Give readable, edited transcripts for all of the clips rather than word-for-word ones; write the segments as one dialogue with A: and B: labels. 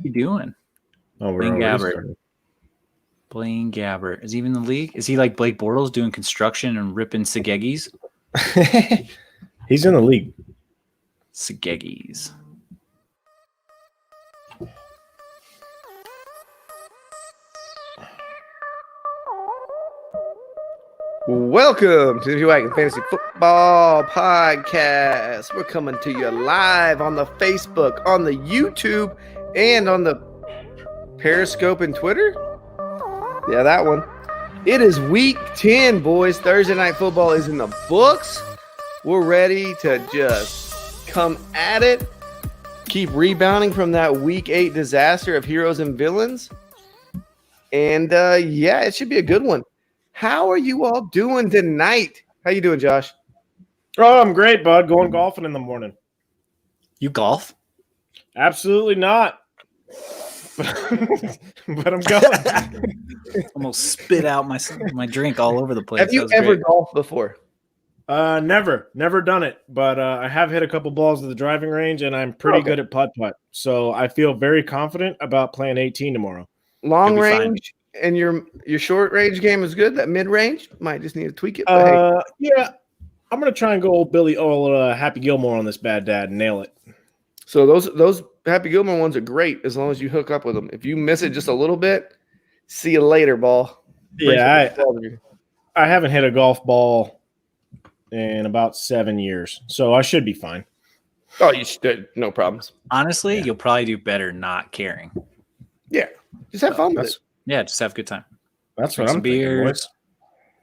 A: you doing?
B: Oh, we're
A: Blaine
B: already
A: Gabbert.
B: started.
A: Blaine Gabbert. Is he even in the league? Is he like Blake Bortles doing construction and ripping Sagegis?
B: He's in the league.
A: Sagegis.
C: Welcome to the Wagon Fantasy Football Podcast. We're coming to you live on the Facebook, on the YouTube, and on the Periscope and Twitter. Yeah, that one. It is week 10, boys. Thursday night football is in the books. We're ready to just come at it. Keep rebounding from that week 8 disaster of heroes and villains. And yeah, it should be a good one. How are you all doing tonight? How you doing, Josh?
B: Oh, I'm great, bud. Going golfing in the morning.
A: You golf?
B: Absolutely not. But I'm going.
A: Almost spit out my drink all over the place.
C: Have you ever golfed before?
B: Never done it. But I have hit a couple balls at the driving range, and I'm pretty good at putt-putt. So I feel very confident about playing 18 tomorrow.
C: Long range and your short range game is good. That mid range might just need to tweak it.
B: Yeah, I'm gonna try and go Happy Gilmore on this bad dad and nail it.
C: So those Happy Gilmore ones are great as long as you hook up with them. If you miss it just a little bit, see you later, ball.
B: Yeah, I haven't hit a golf ball in about 7 years, so I should be fine.
C: Oh, you should. No problems.
A: Honestly, you'll probably do better not caring.
C: Yeah, just have fun with it.
A: Yeah, just have a good time.
B: That's what I'm
A: beers.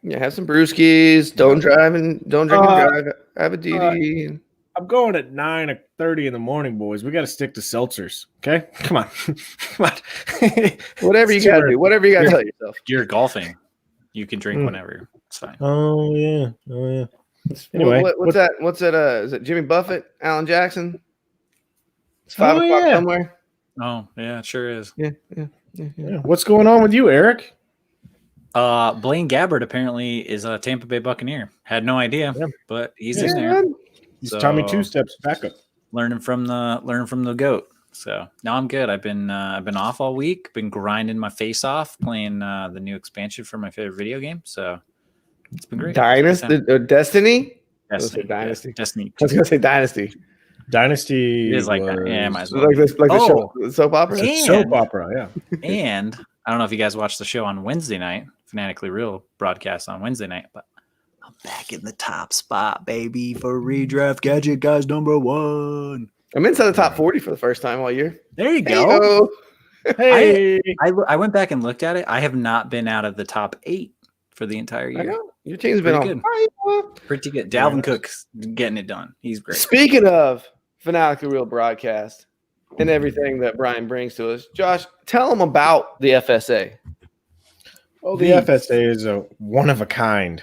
C: Yeah, have some brewskis. Don't drive and drive. Have a DD.
B: I'm going at 9:30 in the morning, boys. We got to stick to seltzers. Okay, come on, come on.
C: Whatever you got to do. Whatever you got to tell yourself.
A: You're golfing. You can drink whenever. It's fine.
B: Oh yeah. Anyway,
C: what's that? What's that? Is it Jimmy Buffett, Alan Jackson? It's 5 o'clock somewhere.
A: Oh yeah, it sure is.
C: Yeah.
B: What's going on with you, Eric?
A: Blaine Gabbert apparently is a Tampa Bay Buccaneer. Had no idea, but he's in there.
B: He's Tommy Two Steps backup.
A: Learning from the GOAT. So now I'm good. I've been off all week. Been grinding my face off playing the new expansion for my favorite video game. So it's been great.
C: Dynasty, Destiny.
A: Dynasty.
C: Yeah. Destiny. I was gonna say Dynasty.
B: Dynasty
A: is like that. Yeah, might as well.
C: Like the show, the soap opera.
B: Soap opera, yeah.
A: And I don't know if you guys watched the show on Wednesday night, Fanatically Real broadcast on Wednesday night, but I'm back in the top spot, baby, for Redraft Gadget Guys #1.
C: I'm inside the top 40 for the first time all year.
A: There you go.
B: Hey,
A: I went back and looked at it. I have not been out of the top 8 for the entire year.
C: I know. Your team's been on fire.
A: Pretty good. Dalvin Cook's getting it done. He's great.
C: Speaking of Fanatically Real broadcast and everything that Brian brings to us, Josh, tell them about the FSA.
B: Well, the FSA is a one of a kind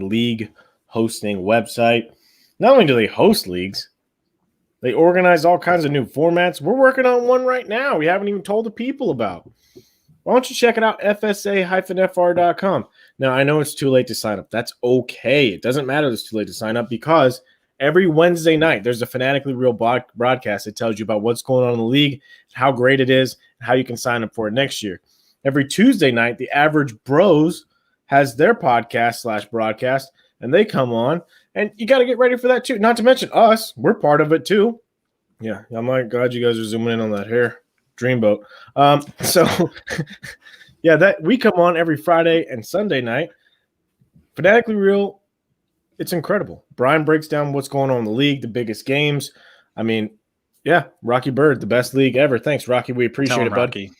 B: league hosting website. Not only do they host leagues, they organize all kinds of new formats. We're working on one right now we haven't even told the people about. Why don't you check it out, fsa-fr.com. Now, I know it's too late to sign up. That's okay. It doesn't matter it's too late to sign up because every Wednesday night, there's a Fanatically Real broadcast that tells you about what's going on in the league, how great it is, and how you can sign up for it next year. Every Tuesday night, the Average Bros has their podcast/broadcast, and they come on, and you got to get ready for that too. Not to mention us. We're part of it too. Yeah, I'm like, glad you guys are zooming in on that here. Dreamboat. Yeah, that we come on every Friday and Sunday night. Fanatically Real, it's incredible. Brian breaks down what's going on in the league, the biggest games. I mean, yeah, Rocky Bird, the best league ever. Thanks, Rocky. We appreciate it, bud.
A: Rocky.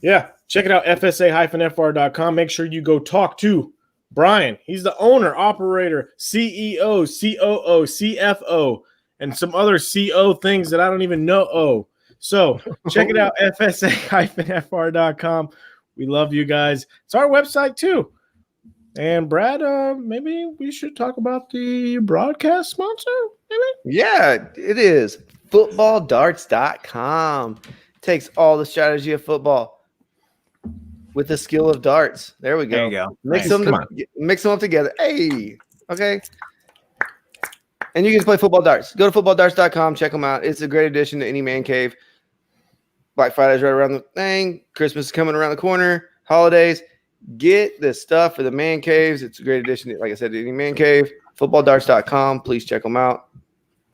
B: Yeah, check it out, fsa-fr.com. Make sure you go talk to Brian. He's the owner, operator, CEO, COO, CFO, and some other CO things that I don't even know. So check it out, fsa-fr.com. We love you guys. It's our website too. And Brad, maybe we should talk about the broadcast sponsor, maybe?
C: Yeah, it is. Footballdarts.com. Takes all the strategy of football with the skill of darts. There we go.
A: There you go.
C: Mix them up together. Hey, okay. And you can play football darts. Go to footballdarts.com. Check them out. It's a great addition to any man cave. Black Friday's right around the thing. Christmas is coming around the corner. Holidays. Get this stuff for the man caves. It's a great addition, like I said, to any man cave. Footballdarts.com. Please check them out.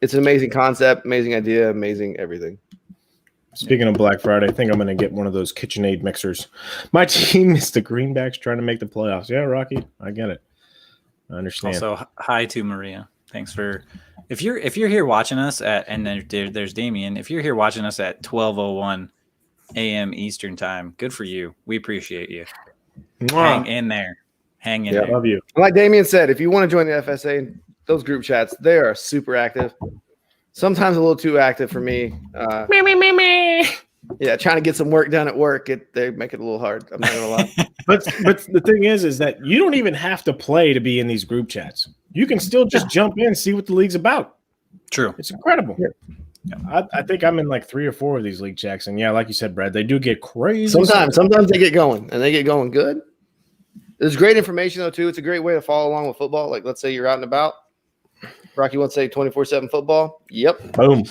C: It's an amazing concept, amazing idea, amazing everything.
B: Speaking of Black Friday, I think I'm going to get one of those KitchenAid mixers. My team is the Greenbacks trying to make the playoffs. Yeah, Rocky, I get it. I understand.
A: Also, hi to Maria. Thanks for if you're here watching us at, and then there's Damien. If you're here watching us at 12:01 a.m. Eastern time, good for you. We appreciate you.
B: Mwah.
A: Hang in there. Hang in
B: Yeah,
A: there.
B: love you.
C: Like Damien said, if you want to join the FSA, those group chats, they are super active. Sometimes a little too active for me. Yeah, trying to get some work done at work, they make it a little hard. I'm not gonna lie.
B: But the thing is that you don't even have to play to be in these group chats. You can still just jump in and see what the league's about.
A: True.
B: It's incredible.
C: Yeah.
B: I think I'm in like 3 or 4 of these league chats, and yeah, like you said, Brad, they do get crazy.
C: Sometimes they get going, and they get going good. There's great information though too. It's a great way to follow along with football. Like let's say you're out and about. Rocky wants to say 24/7 football. Yep.
B: Boom.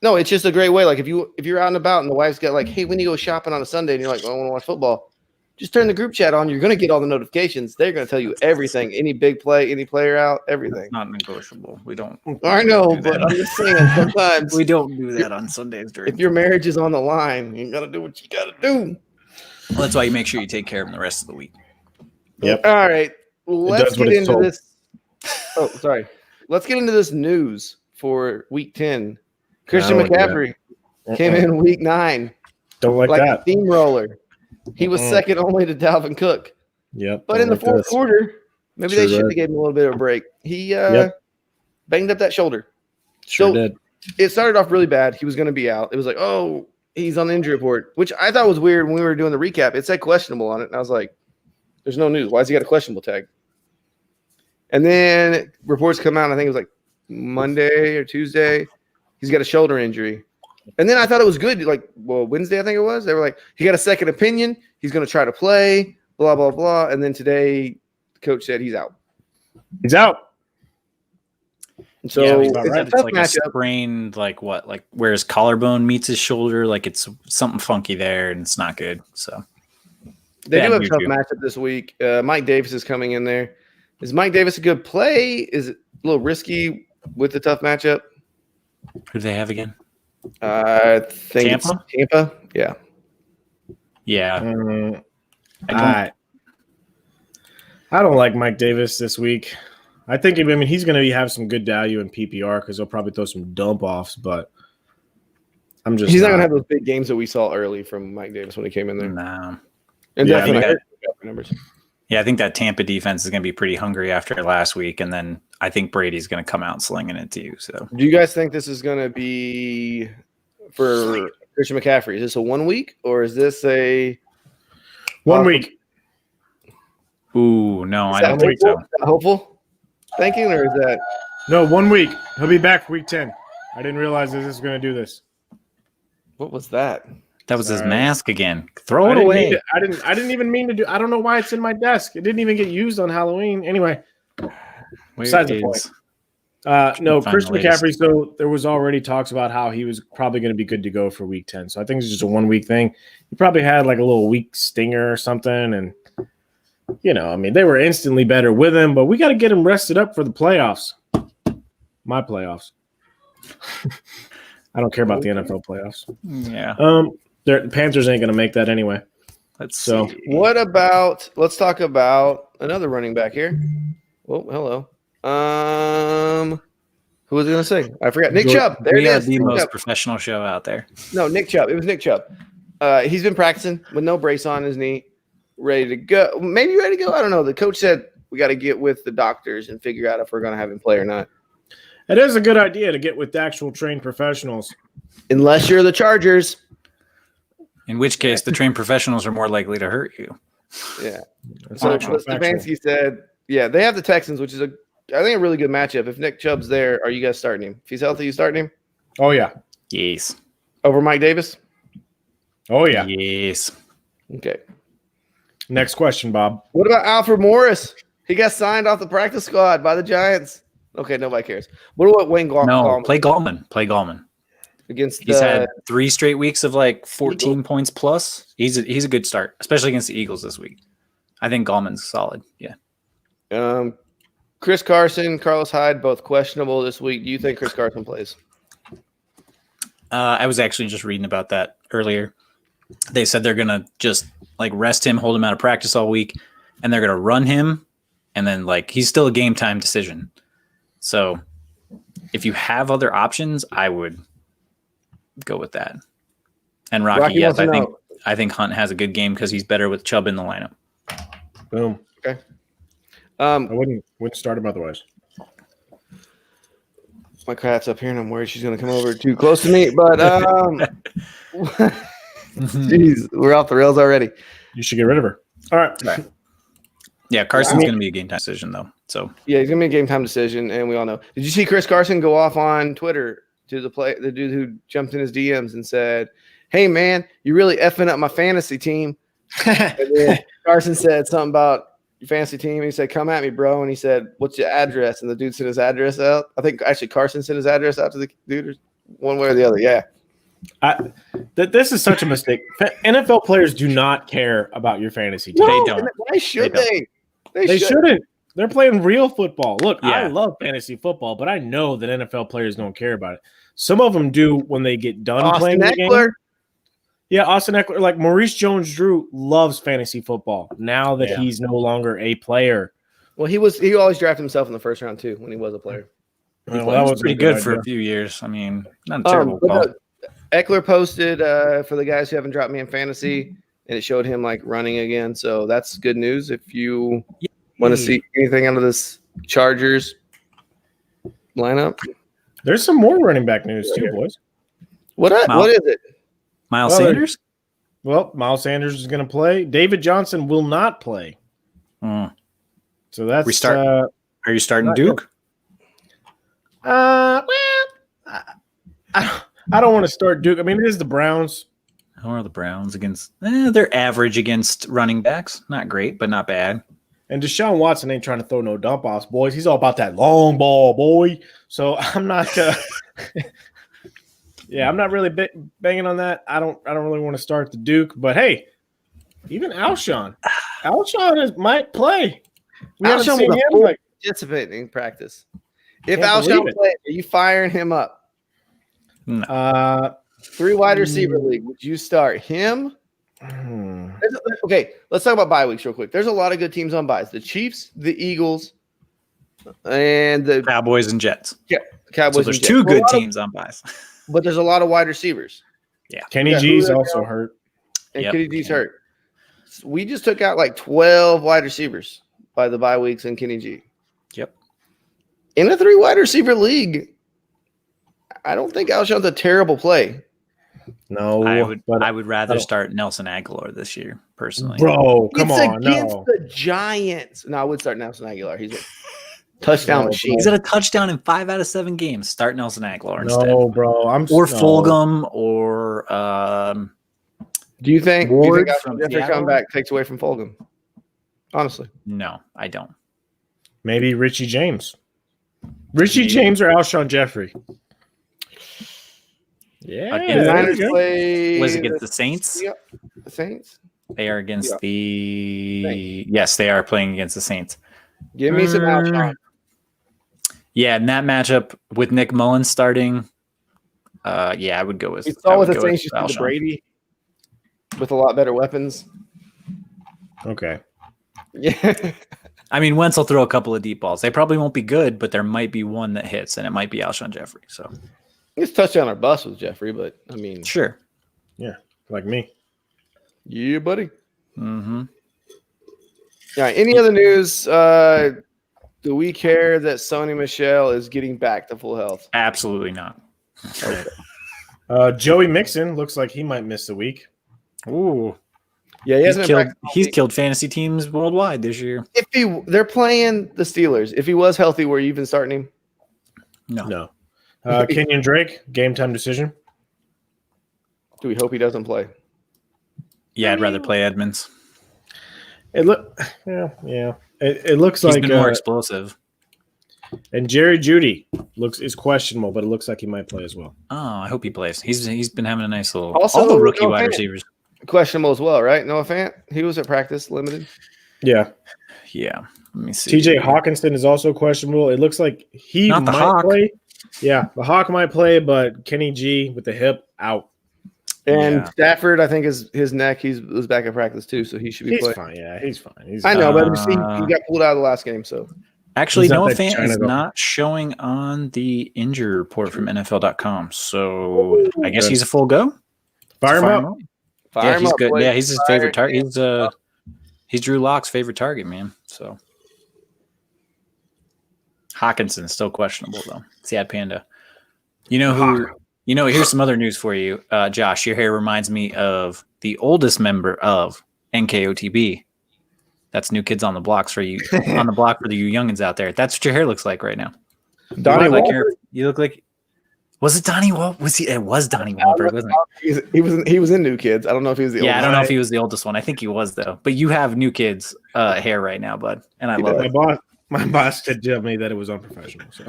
C: No, it's just a great way. Like if you're out and about and the wife's got like, hey, when you go shopping on a Sunday and you're like, I want to watch football, just turn the group chat on. You're gonna get all the notifications. They're gonna tell you everything, any big play, any player out, everything.
A: Not negotiable. We don't.
C: I know,
A: do
C: but
A: that.
C: I'm just saying sometimes
A: We don't do that on Sundays during.
C: if your marriage is on the line, you gotta do what you gotta do.
A: Well, that's why you make sure you take care of them the rest of the week.
B: Yep.
C: All right. Let's
B: does what
C: get
B: it's
C: into
B: told.
C: this. Oh, sorry. Let's get into this news for week 10. Christian
B: I don't like
C: McCaffrey came in week 9
B: Don't like
C: like
B: that.
C: a steamroller. He was second only to Dalvin Cook.
B: Yep.
C: But
B: don't
C: in the
B: like
C: fourth
B: this.
C: quarter, maybe
B: Sure
C: they should have
B: did.
C: gave him a little bit of a break. He banged up that shoulder.
B: Sure
C: So-
B: did.
C: It started off really bad. He was going to be out. It was like, oh, he's on the injury report, which I thought was weird when we were doing the recap. It said questionable on it. And I was like, there's no news. Why has he got a questionable tag? And then reports come out. I think it was like Monday or Tuesday. He's got a shoulder injury. And then I thought it was good. Like, well, Wednesday, I think it was. They were like, he got a second opinion. He's going to try to play, blah, blah, blah. And then today, the coach said he's out.
B: He's out.
C: And so
A: yeah,
C: it's
B: about
C: a
B: right.
A: it's
C: tough
A: like a
C: matchup.
A: sprained, like what, like where his collarbone meets his shoulder. Like it's something funky there, and it's not good. So
C: They do
A: bad
C: have a tough
A: juju.
C: matchup this week. Mike Davis is coming in there. Is Mike Davis a good play? Is it a little risky with the tough matchup?
A: who do they have again?
C: I think
A: Tampa?
C: It's Tampa. Yeah.
A: Yeah,
B: I don't like Mike Davis this week. I think he's going to have some good value in PPR because he'll probably throw some dump offs, but I'm just
C: He's not going to have those big games that we saw early from Mike Davis when he came in there.
A: no.
C: And
B: Yeah,
C: definitely
A: I think
C: numbers.
A: Yeah, I think that Tampa defense is going to be pretty hungry after last week, and then I think Brady's going to come out slinging it too. So
C: Do you guys think this is going to be for Christian McCaffrey? Is this a 1 week or is this a
B: 1 week.
A: ooh, no, I
C: is
A: don't
C: that
A: think so.
C: hopeful? Is that hopeful thinking, or is that
B: No, 1 week. He'll be back for week 10. I didn't realize this was going to do this.
C: what was that?
A: That was his
B: Sorry.
A: mask again. Throw
B: I
A: it
B: didn't,
A: away.
B: mean to- I didn't even mean to do. I don't know why it's in my desk. It didn't even get used on Halloween. Anyway,
A: Where
B: besides the
A: is-
B: point. No,
A: Find
B: Christian
A: the latest.
B: McCaffrey. So there was already talks about how he was probably going to be good to go for week 10. So I think it's just a 1 week thing. He probably had like a little weak stinger or something, and they were instantly better with him. But we got to get him rested up for the playoffs. My playoffs. I don't care about the NFL playoffs.
A: Yeah,
B: The Panthers ain't going to make that anyway.
A: let's
B: So-
A: see.
C: What about? Let's talk about another running back here. Oh, hello. Who was I going to say? I forgot. Nick Chubb. There
A: we
C: it
A: are
C: is.
A: the
C: Nick
A: most
C: Chubb.
A: professional show out there.
C: No, Nick Chubb. It was Nick Chubb. He's been practicing with no brace on his knee, ready to go. Maybe ready to go. I don't know. The coach said we got to get with the doctors and figure out if we're going to have him play or not.
B: It is a good idea to get with actual trained professionals.
C: Unless you're the Chargers.
A: In which case, the trained professionals are more likely to hurt you.
C: Yeah.
B: That's
C: So
B: actual factual.
C: Stefanski said, yeah, they have the Texans, which is I think a really good matchup. If Nick Chubb's there, are you guys starting him? If he's healthy, you starting him
B: Oh yeah.
A: Yes.
C: over Mike Davis?
B: Oh yeah.
A: Yes.
C: Okay.
B: Next question, Bob.
C: What about Alfred Morris? He got signed off the practice squad by the Giants. Okay, nobody cares. What about Wayne
A: No,
C: Gallman?
A: play Gallman. Play Gallman.
C: against
A: He's
C: the
A: had 3 straight weeks of like 14
C: Eagles.
A: points plus. He's a good start, especially against the Eagles this week. I think Gallman's solid. Yeah.
C: Chris Carson, Carlos Hyde, both questionable this week. Do you think Chris Carson plays?
A: I was actually just reading about that earlier. They said they're gonna just like rest him, hold him out of practice all week, and they're gonna run him, and then like he's still a game time decision. So if you have other options, I would go with that. And Rocky, yes, I think Hunt has a good game because he's better with Chubb in the lineup.
B: Boom.
C: Okay.
B: I wouldn't start him otherwise.
C: My cat's up here, and I'm worried she's going to come over too close to me. But jeez, we're off the rails already.
B: You should get rid of her. All right.
A: Yeah, Carson's going to be a game time decision though. So
C: yeah, he's going to be a game time decision, and we all know. Did you see Chris Carson go off on Twitter to the dude who jumped in his DMs and said, "Hey man, you're really effing up my fantasy team." And then Carson said something about your fantasy team. He said, "Come at me, bro." And he said, "What's your address?" And the dude sent his address out. I think actually Carson sent his address out to the dude, one way or the other. Yeah.
B: This is such a mistake. NFL players do not care about your fantasy team.
A: They don't.
C: Why should they?
B: They shouldn't. They're playing real football. Look,
A: Yeah.
B: I love fantasy football, but I know that NFL players don't care about it. Some of them do when they get done playing the game. Yeah, Austin Eckler, like Maurice Jones-Drew loves fantasy football now that he's no longer a player.
C: Well, he always drafted himself in the first round too when he was a player.
A: Well, that was pretty good for a few years. I mean, not a terrible call.
C: Eckler posted for the guys who haven't dropped me in fantasy, and it showed him like running again. So that's good news. If you want to see anything out of this Chargers lineup,
B: there's some more running back news too, boys.
C: What is it?
A: Miles Sanders?
B: Well, Miles Sanders is going to play. David Johnson will not play. So that's
A: are you starting Duke?
B: Well, I don't want to start Duke. I mean, it is the Browns.
A: How are the Browns against? They're average against running backs. Not great, but not bad.
B: And Deshaun Watson ain't trying to throw no dump offs, boys. He's all about that long ball, boy. So I'm not. Yeah, I'm not really banging on that. I don't really want to start the Duke, but hey, even Alshon might play. We haven't seen him
C: participating in practice. If Alshon plays, are you firing him up?
A: No.
C: 3 wide receiver league. Would you start him? Okay, let's talk about bye weeks real quick. There's a lot of good teams on byes. The Chiefs, the Eagles, and the
A: Cowboys and Jets.
C: Yeah, Cowboys.
A: So there's 2 good teams on byes.
C: But there's a lot of wide receivers.
A: Yeah.
B: Kenny G's also hurt.
C: And Kenny G's hurt. We just took out like 12 wide receivers by the bye weeks in Kenny G.
A: Yep.
C: In a 3 wide receiver league, I don't think Alshon's a terrible play.
B: No.
A: I would rather start Nelson Aguilar this year, personally.
B: Bro, come on.
C: It's against the Giants. No, I would start Nelson Aguilar. He's a touchdown machine.
A: He's at a touchdown in 5 out of 7 games. Start Nelson Aguilar instead.
B: No, bro.
A: Fulgham or
C: do you think
A: Ward
C: Jeffrey comeback takes away from Fulgham? Honestly.
A: No, I don't.
B: Maybe Richie James. Richie James or Alshon Jeffrey. Yeah.
A: Was it against the Saints?
C: Yep. The Saints?
A: They are against the Yes, they are playing against the Saints.
C: Give me some Alshon.
A: Yeah, in that matchup with Nick Mullins starting, I would go with.
C: You saw with the Saints just the Brady with a lot better weapons.
B: Okay.
C: Yeah.
A: I mean, Wentz will throw a couple of deep balls. They probably won't be good, but there might be one that hits, and it might be Alshon Jeffrey. So
C: it's touchdown or bust with Jeffrey, but I mean,
A: sure.
B: Yeah, like me.
C: Yeah, buddy.
A: Mm-hmm.
C: All right. Any other news? Do we care that Sony Michel is getting back to full health?
A: Absolutely not.
B: Okay. Joey Mixon looks like he might miss a week.
A: Ooh.
C: Yeah,
A: he's killed fantasy teams worldwide this year.
C: They're playing the Steelers. If he was healthy, were you even starting him?
B: No. Kenyon Drake, game time decision.
C: Do we hope he doesn't play?
A: Yeah, I'd rather play Edmonds.
B: It looks
A: He's
B: like
A: been more explosive.
B: And Jerry Jeudy is questionable, but it looks like he might play as well.
A: Oh, I hope he plays. He's been having a nice little.
C: Also,
A: all the rookie
C: Noah
A: wide
C: Fant.
A: receivers.
C: Questionable as well, right? Noah Fant, he was at practice limited.
B: Yeah.
A: Yeah. Let me see.
B: TJ Hawkinson is also questionable. It looks like he
A: Not the
B: might
A: Hawk.
B: play. Yeah, the Hawk might play, but Kenny G with the hip out.
C: And
A: Yeah.
C: Stafford, I think his neck, was back at practice too, so he should be
B: He's
C: playing.
B: fine. Yeah, he's fine.
C: I know, but he got pulled out of the last game, so.
A: Actually,
B: He's not
A: Noah
B: that
A: Fant
B: China
A: is
B: though.
A: not showing on the injury report from NFL.com. So I guess
B: good.
A: he's a full go.
B: Fire him
A: Fire
B: up.
C: Fire
A: Yeah,
C: him
A: he's
C: up,
A: good.
C: boys.
A: Yeah, he's his
C: Fire
A: favorite target.
C: him.
A: He's Drew Lock's favorite target, man. So Hawkinson is still questionable though. Sad Panda. You know who? You know, here's some other news for you, Josh. Your hair reminds me of the oldest member of NKOTB. That's New Kids on the Blocks for you, on the block for the you youngins out there. That's what your hair looks like right now.
C: Donnie
A: you look like
C: Wahlberg?
A: you look like. Was it Donnie Wahlberg? Was he? It was Donnie Wahlberg, wasn't it?
C: He was in New Kids. I don't know if he was the
A: Yeah, I
C: oldest.
A: don't know if he was the oldest one. I think he was though. But you have New Kids hair right now, bud, and I
C: He
A: love
C: does.
A: it.
B: My boss did tell me that it was unprofessional. So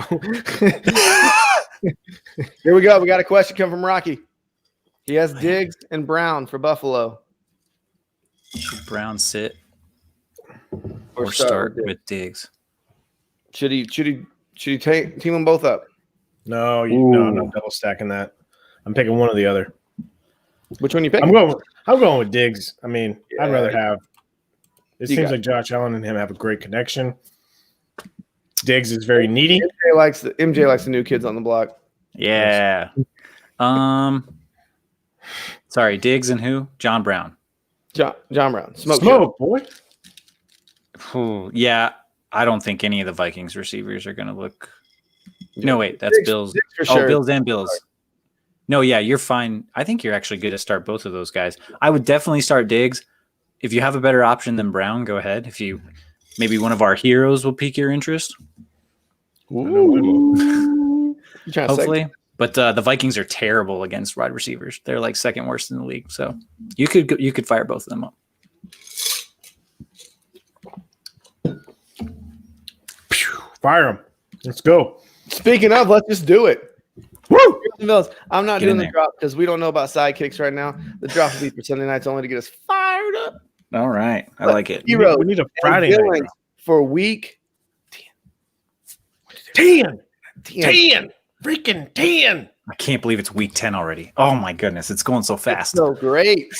C: Here we go. We got a question come from Rocky. He has Diggs and Brown for Buffalo.
A: Should Brown sit
C: Or
A: or start
C: with
A: with Diggs?
C: Should he team them both up?
B: no, I'm not double stacking that. I'm picking one or the other.
C: Which one you pick?
B: I'm going with Diggs. I mean, I'd
C: Yeah.
B: rather have. It
C: You
B: seems
C: got
B: like Josh Allen and him have a great connection. Diggs is very needy.
C: MJ likes the New Kids on the block.
A: Yeah. Sorry, Diggs and who? John Brown.
C: John Brown. Smoke.
B: Smoke, boy.
A: Ooh, yeah, I don't think any of the Vikings receivers are going to look. No, wait, that's
C: Diggs-
A: Bills.
C: Diggs for
A: Oh,
C: sure.
A: Bills and Bills. No, yeah, you're fine. I think you're actually good to start both of those guys. I would definitely start Diggs. If you have a better option than Brown, go ahead. If you maybe one of our heroes will pique your interest,
C: Ooh. You trying to say?
A: hopefully. But the Vikings are terrible against wide receivers. They're like second worst in the league. So you could fire both of them up.
B: Fire him. Let's go.
C: Speaking of, let's just do it. Woo! I'm not
A: Get
C: doing
A: in
C: the
A: there.
C: drop because we don't know about sidekicks right now. The drop will be for Sunday nights only to get us fired up.
A: All right, I like it.
C: Hero
B: We need a
C: and
B: Friday night.
C: villains
B: drop.
C: for week
B: 10.
C: 10.
B: Freaking 10.
A: I can't believe it's week 10 already. Oh my goodness, it's going so fast.
C: So great.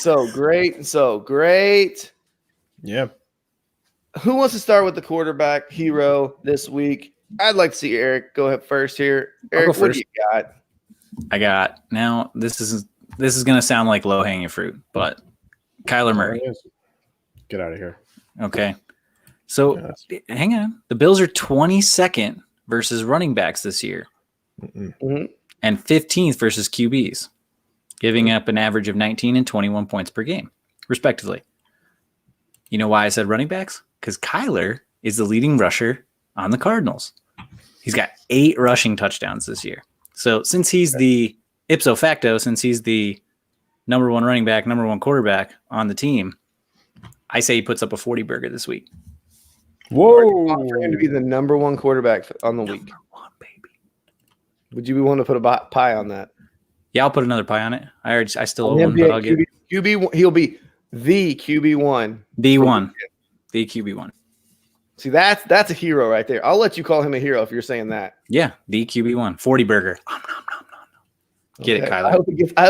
B: Yeah.
C: Who wants to start with the quarterback hero this week? I'd like to see Eric go ahead first here.
A: I'll
C: Eric,
A: go
C: what do
A: first.
C: you got?
A: I got now. This is going to sound like low hanging fruit, but Kyler Murray.
B: Get out of here.
A: Okay, so hang on. The Bills are 22nd versus running backs this year,
C: Mhm.
A: and 15th versus QBs, giving up an average of 19 and 21 points per game, respectively. You know why I said running backs? Because Kyler is the leading rusher on the Cardinals. He's got 8 rushing touchdowns this year. So since he's the ipso facto, since he's the number one running back, number one quarterback on the team, I say he puts up a 40 burger this week.
C: Want for him to be the number one quarterback on the week.
A: Number one, baby.
C: Would you be willing to put a pie on that?
A: Yeah, I'll put another pie on it. I still owe
C: On
A: one,
C: NBA
A: but I'll get
C: QB, he'll be the QB1.
A: the one. The QB1.
C: See, that's a hero right there. I'll let you call him a hero if you're saying that.
A: Yeah, the QB1. 40 burger. Nom, nom, nom, nom, nom. Get it,
C: Okay.
A: Kyler.
C: I hope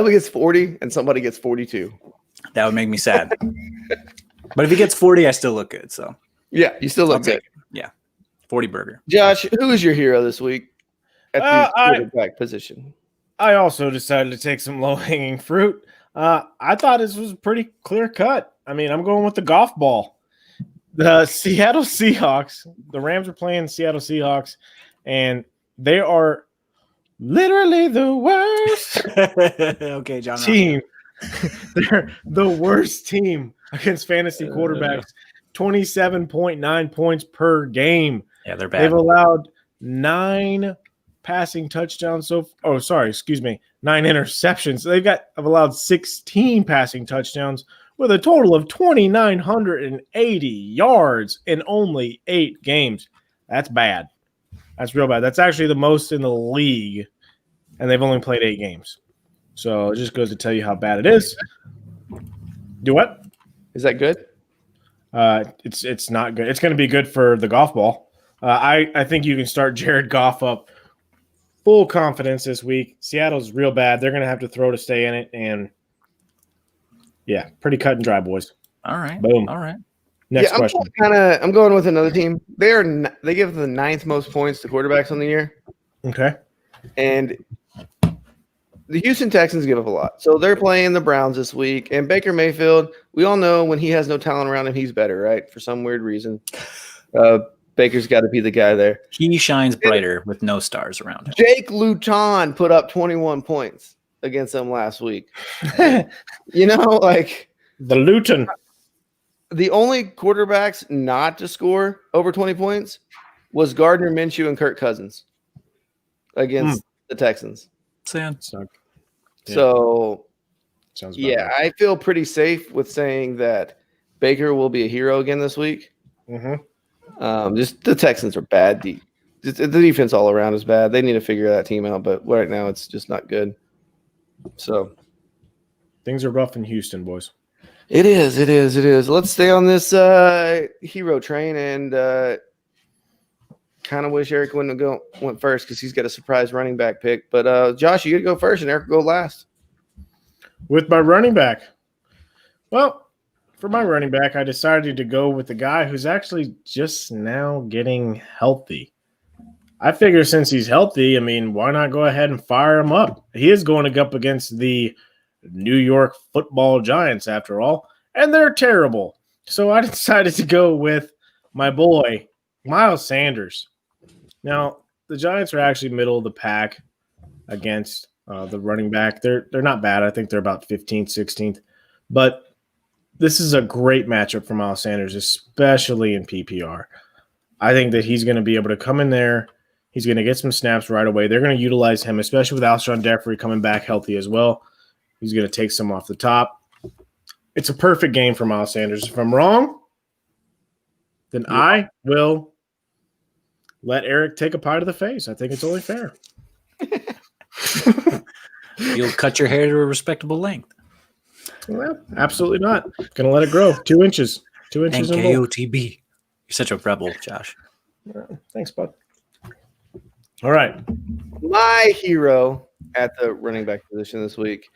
C: he gets 40 and somebody gets 42.
A: That would make me sad. But if he gets 40, I still look good. So
C: Yeah, you still
A: I'll
C: look
A: take
C: good.
A: it. Yeah. 40 burger.
C: Josh, who is your hero this week at the quarterback position?
B: I also decided to take some low-hanging fruit. I thought this was pretty clear cut. I mean, I'm going with the golf ball. The Seattle Seahawks, the Rams are playing Seattle Seahawks, and they are literally the worst
A: Okay, John.
B: team. They're the worst team against fantasy quarterbacks. 27.9 points per game.
A: Yeah, they're bad.
B: They've allowed 9 passing touchdowns. 9 interceptions. They've allowed 16 passing touchdowns with a total of 2,980 yards in only 8 games. That's bad. That's real bad. That's actually the most in the league, and they've only played 8 games. So it just goes to tell you how bad it is. Do what?
C: Is that good?
B: It's not good. It's going to be good for the golf ball. I think you can start Jared Goff up full confidence this week. Seattle's real bad. They're going to have to throw to stay in it, and yeah, pretty cut and dry, boys.
A: All right.
B: Boom.
A: All right.
B: Next question.
C: I'm going with another team. They give the 9th most points to quarterbacks on the year,
B: Okay.
C: and the Houston Texans give up a lot. So they're playing the Browns this week, and Baker Mayfield. We all know when he has no talent around him, he's better, right? For some weird reason, Baker's got to be the guy there.
A: He shines brighter with no stars around him.
C: Jake Luton put up 21 points against them last week. You know, like
B: The Luton.
C: the only quarterbacks not to score over 20 points was Gardner Minshew and Kirk Cousins against the Texans.
A: Sad.
B: Suck. Yeah.
C: So,
B: Sounds about
C: yeah,
B: right.
C: I feel pretty safe with saying that Baker will be a hero again this week.
B: Mm-hmm.
C: Just the Texans are bad. The defense all around is bad. They need to figure that team out, but right now it's just not good. So
B: Things are rough in Houston, boys.
C: it is. Let's stay on this hero train and kind of wish Eric wouldn't have went first because he's got a surprise running back pick. But Josh, you got to go first, and Eric will go last.
B: With my running back, well, for my running back, I decided to go with the guy who's actually just now getting healthy. I figure since he's healthy, I mean, why not go ahead and fire him up? He is going up against the New York Football Giants, after all, and they're terrible. So I decided to go with my boy, Miles Sanders. Now, the Giants are actually middle of the pack against the running back. They're not bad. I think they're about 15th, 16th. But this is a great matchup for Miles Sanders, especially in PPR. I think that he's going to be able to come in there. He's going to get some snaps right away. They're going to utilize him, especially with Alshon Jeffrey coming back healthy as well. He's going to take some off the top. It's a perfect game for Miles Sanders. If I'm wrong, then I will let Eric take a pie to the face. I think it's only fair.
A: You'll cut your hair to a respectable length.
B: Well, absolutely not. Going to let it grow 2 inches. 2 inches and more.
A: NKOTB. You're such a rebel, Josh.
B: Thanks, bud. All right.
C: My hero at the running back position this week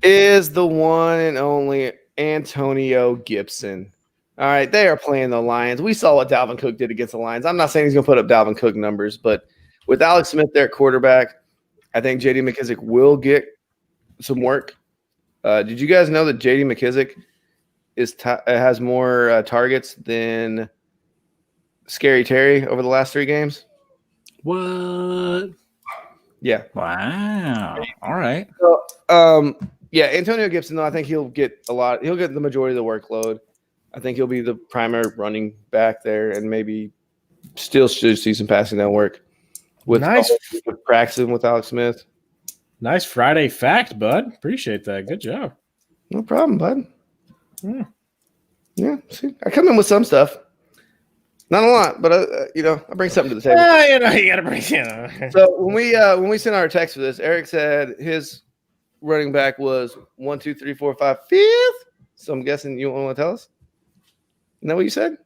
C: is the one and only Antonio Gibson. All right, they are playing the Lions. We saw what Dalvin Cook did against the Lions. I'm not saying he's going to put up Dalvin Cook numbers, but with Alex Smith there at quarterback, I think J.D. McKissick will get some work. Did you guys know that J.D. McKissick has more targets than Scary Terry over the last 3 games?
A: What?
C: Yeah.
A: Wow. All right.
C: So, yeah, Antonio Gibson, though, I think he'll get a lot. He'll get the majority of the workload. I think he'll be the primary running back there and maybe still should see some passing down work with practicing with Alex Smith.
B: Nice Friday fact, bud. Appreciate that. Good job.
C: No problem, bud. Yeah. See, I come in with some stuff. Not a lot, but I bring something to the table.
B: You got to bring it.
C: So when we sent our text for this, Eric said his running back was 1, 2, 3, 4, 5, 5th. So I'm guessing you want to tell us? Isn't that what you said?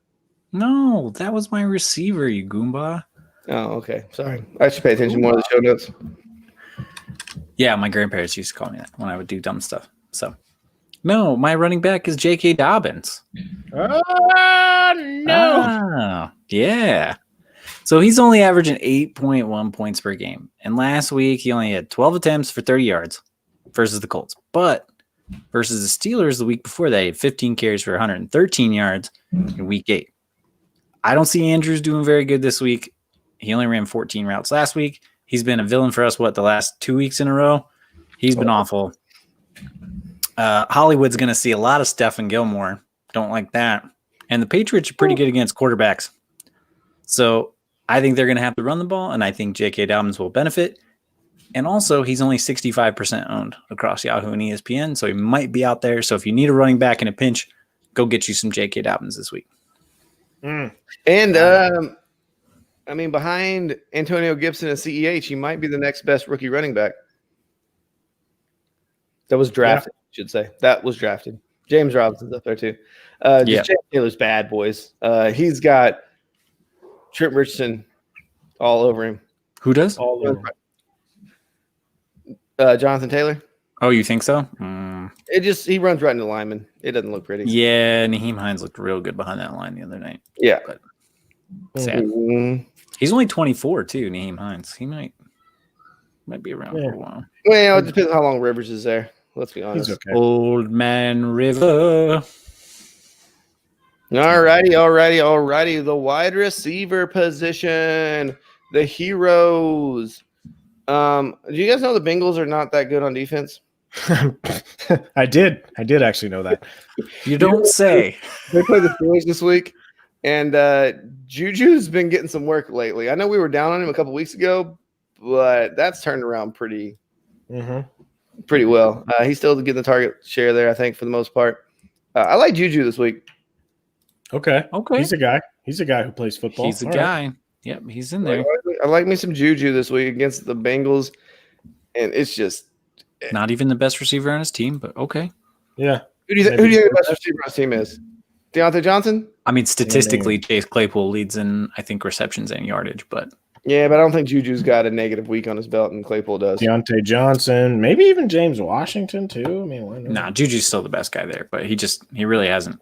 A: No, that was my receiver, you Goomba.
C: Oh, okay. Sorry. I should pay attention more to the show notes.
A: Yeah, my grandparents used to call me that when I would do dumb stuff. So, no, my running back is J.K. Dobbins.
B: No.
A: Ah, yeah. So he's only averaging 8.1 points per game. And last week, he only had 12 attempts for 30 yards versus the Colts. But versus the Steelers the week before that, he had 15 carries for 113 yards in week 8. I don't see Andrews doing very good this week. He only ran 14 routes last week. He's been a villain for us, the last 2 weeks in a row? He's been awful. Hollywood's going to see a lot of Stephen Gilmore. Don't like that. And the Patriots are pretty good against quarterbacks. So I think they're going to have to run the ball, and I think J.K. Dobbins will benefit. And also, he's only 65% owned across Yahoo and ESPN, so he might be out there. So if you need a running back in a pinch, go get you some J.K. Dobbins this week.
C: And I mean, behind Antonio Gibson and CEH, he might be the next best rookie running back. That was drafted, I should say. That was drafted. James Robinson's up there too. James Taylor's bad, boys. He's got Trent Richardson all over him.
A: Who does?
B: All over.
C: Jonathan Taylor.
A: Oh, you think so?
C: He runs right into lineman. It doesn't look pretty.
A: Yeah, Naheem Hines looked real good behind that line the other night.
C: Yeah.
A: But sad. He's only 24 too, Naheem Hines. He might be around for a while.
C: Well, it depends on how long Rivers is there. Let's be honest.
B: He's okay.
A: Old man River.
C: Alrighty. The wide receiver position. The heroes. Do you guys know the Bengals are not that good on defense?
B: I did actually know that.
A: You don't say.
C: They played the Steelers this week, and Juju's been getting some work lately. I know we were down on him a couple weeks ago, but that's turned around pretty well. He's still getting the target share there, I think, for the most part. I like Juju this week.
B: Okay. He's a guy who plays football.
A: He's a guy. Right. Yep, he's in there.
C: I like me some Juju this week against the Bengals, and it's just
A: not even the best receiver on his team, but okay.
B: Yeah.
C: Who do you think the best receiver on his team is? Deontay Johnson?
A: I mean, statistically, Chase Claypool leads in, I think, receptions and yardage, but
C: yeah, but I don't think Juju's got a negative week on his belt, and Claypool does.
B: Deontay Johnson, maybe even James Washington too. I mean, why not?
A: Nah, Juju's still the best guy there, but he really hasn't.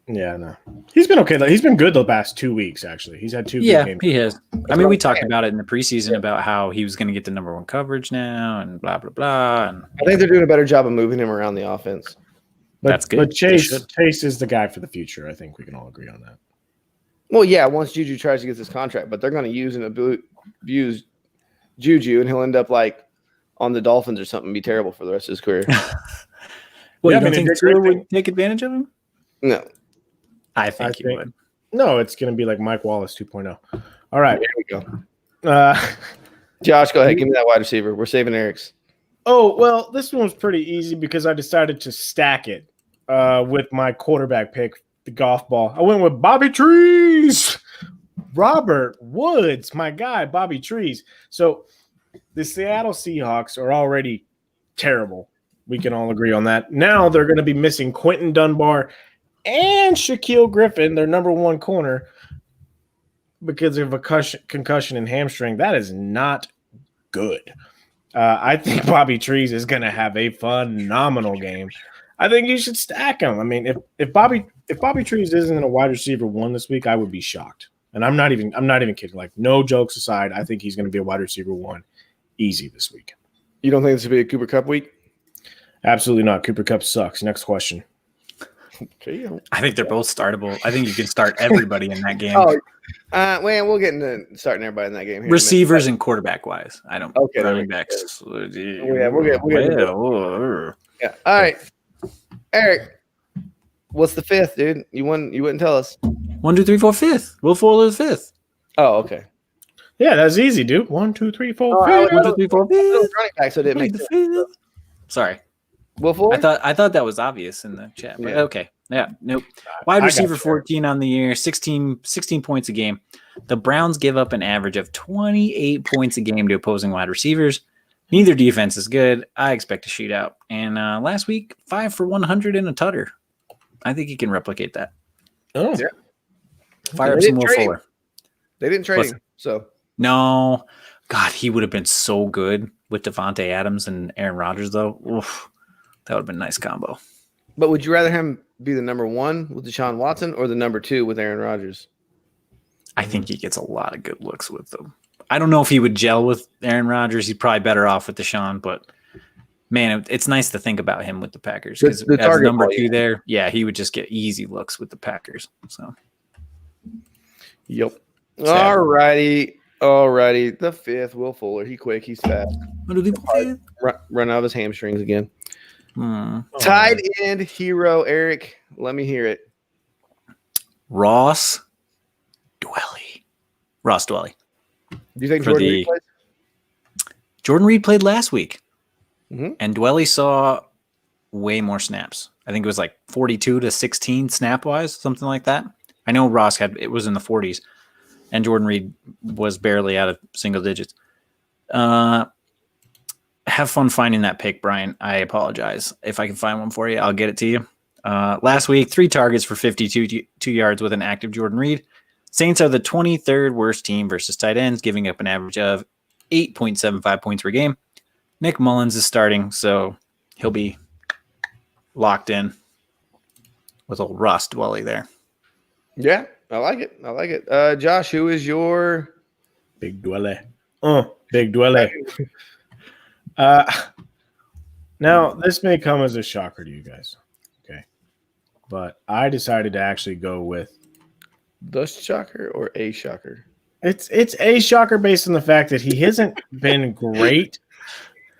B: Yeah, no. He's been okay. He's been good the past 2 weeks, actually. He's had 2 good games.
A: Yeah, he has. I mean, we talked about it in the preseason about how he was going to get the number 1 coverage now and blah, blah, blah. And
C: I think they're doing a better job of moving him around the offense.
B: That's good. But Chase is the guy for the future. I think we can all agree on that.
C: Well, yeah, once Juju tries to get this contract, but they're going to use and abuse Juju, and he'll end up like on the Dolphins or something and be terrible for the rest of his career.
A: Well, you don't think Tua would take advantage of him?
C: No.
A: I think he would.
B: No, it's going to be like Mike Wallace 2.0. All right.
C: There we go. Josh, go ahead. Give me that wide receiver. We're saving Eric's.
B: Oh, well, this one was pretty easy because I decided to stack it with my quarterback pick, the golf ball. I went with Bobby Trees. Robert Woods, my guy, Bobby Trees. So the Seattle Seahawks are already terrible. We can all agree on that. Now they're going to be missing Quentin Dunbar and Shaquille Griffin, their number 1 corner, because of a concussion and hamstring. That is not good. I think Bobby Trees is going to have a phenomenal game. I think you should stack him. I mean, if Bobby Trees isn't a wide receiver 1 this week, I would be shocked. And I'm not even kidding. Like, no jokes aside, I think he's going to be a wide receiver 1 easy this week.
C: You don't think this will be a Cooper Kupp week?
B: Absolutely not. Cooper Kupp sucks. Next question.
A: I think they're both startable. I think you can start everybody in that game.
C: Well, we'll get into starting everybody in that game. Here
A: Receivers and quarterback wise. I don't.
C: Okay,
A: running backs.
C: Yeah, we'll get. Yeah. All right, Eric. What's the 5th, dude? You wouldn't tell us.
A: 1, 2, 3, 4, 5th. Will Fuller's 5th.
C: Oh, okay.
B: Yeah, that's easy, dude. 1, 2, 3, 4, 5.
A: 1, 2, 3, 4, 5.
C: Running back, so it didn't make sense.
A: Sorry.
C: Will Fuller?
A: I thought that was obvious in the chat. But okay. Yeah. Nope. Wide receiver 14 on the year, 16 points a game. The Browns give up an average of 28 points a game to opposing wide receivers. Neither defense is good. I expect a shootout. And last week, 5 for 100 and a tutter. I think he can replicate that.
B: Oh, yeah.
A: Fire up some Will Fuller.
C: They didn't trade him, so.
A: No. God, he would have been so good with Devontae Adams and Aaron Rodgers, though. Oof. That would have been a nice combo.
C: But would you rather him be the number 1 with Deshaun Watson or the number 2 with Aaron Rodgers?
A: I think he gets a lot of good looks with them. I don't know if he would gel with Aaron Rodgers. He's probably better off with Deshaun, but man, it's nice to think about him with the Packers because as number 2 there, yeah, he would just get easy looks with the Packers. So,
C: yep. All righty. The 5th, Will Fuller. He quick. He's fast. Run out of his hamstrings again. Tight end hero, Eric. Let me hear it.
A: Ross Dwelly.
C: Do you think Jordan Reed plays?
A: Jordan Reed played last week,
C: and
A: Dwelly saw way more snaps. I think it was like 42 to 16 snap wise, something like that. I know Ross it was in the 40s. and Jordan Reed was barely out of single digits. Have fun finding that pick, Brian. I apologize. If I can find one for you, I'll get it to you. Last week, 3 targets for 52 yards with an active Jordan Reed. Saints are the 23rd worst team versus tight ends, giving up an average of 8.75 points per game. Nick Mullins is starting, so he'll be locked in with old Ross Dwelly there.
C: Yeah, I like it. I like it. Josh, who is your
B: Big Dwelle? Big Dwelle. Now, this may come as a shocker to you guys. Okay. But I decided to actually go with
C: the shocker or a shocker?
B: It's a shocker based on the fact that he hasn't been great.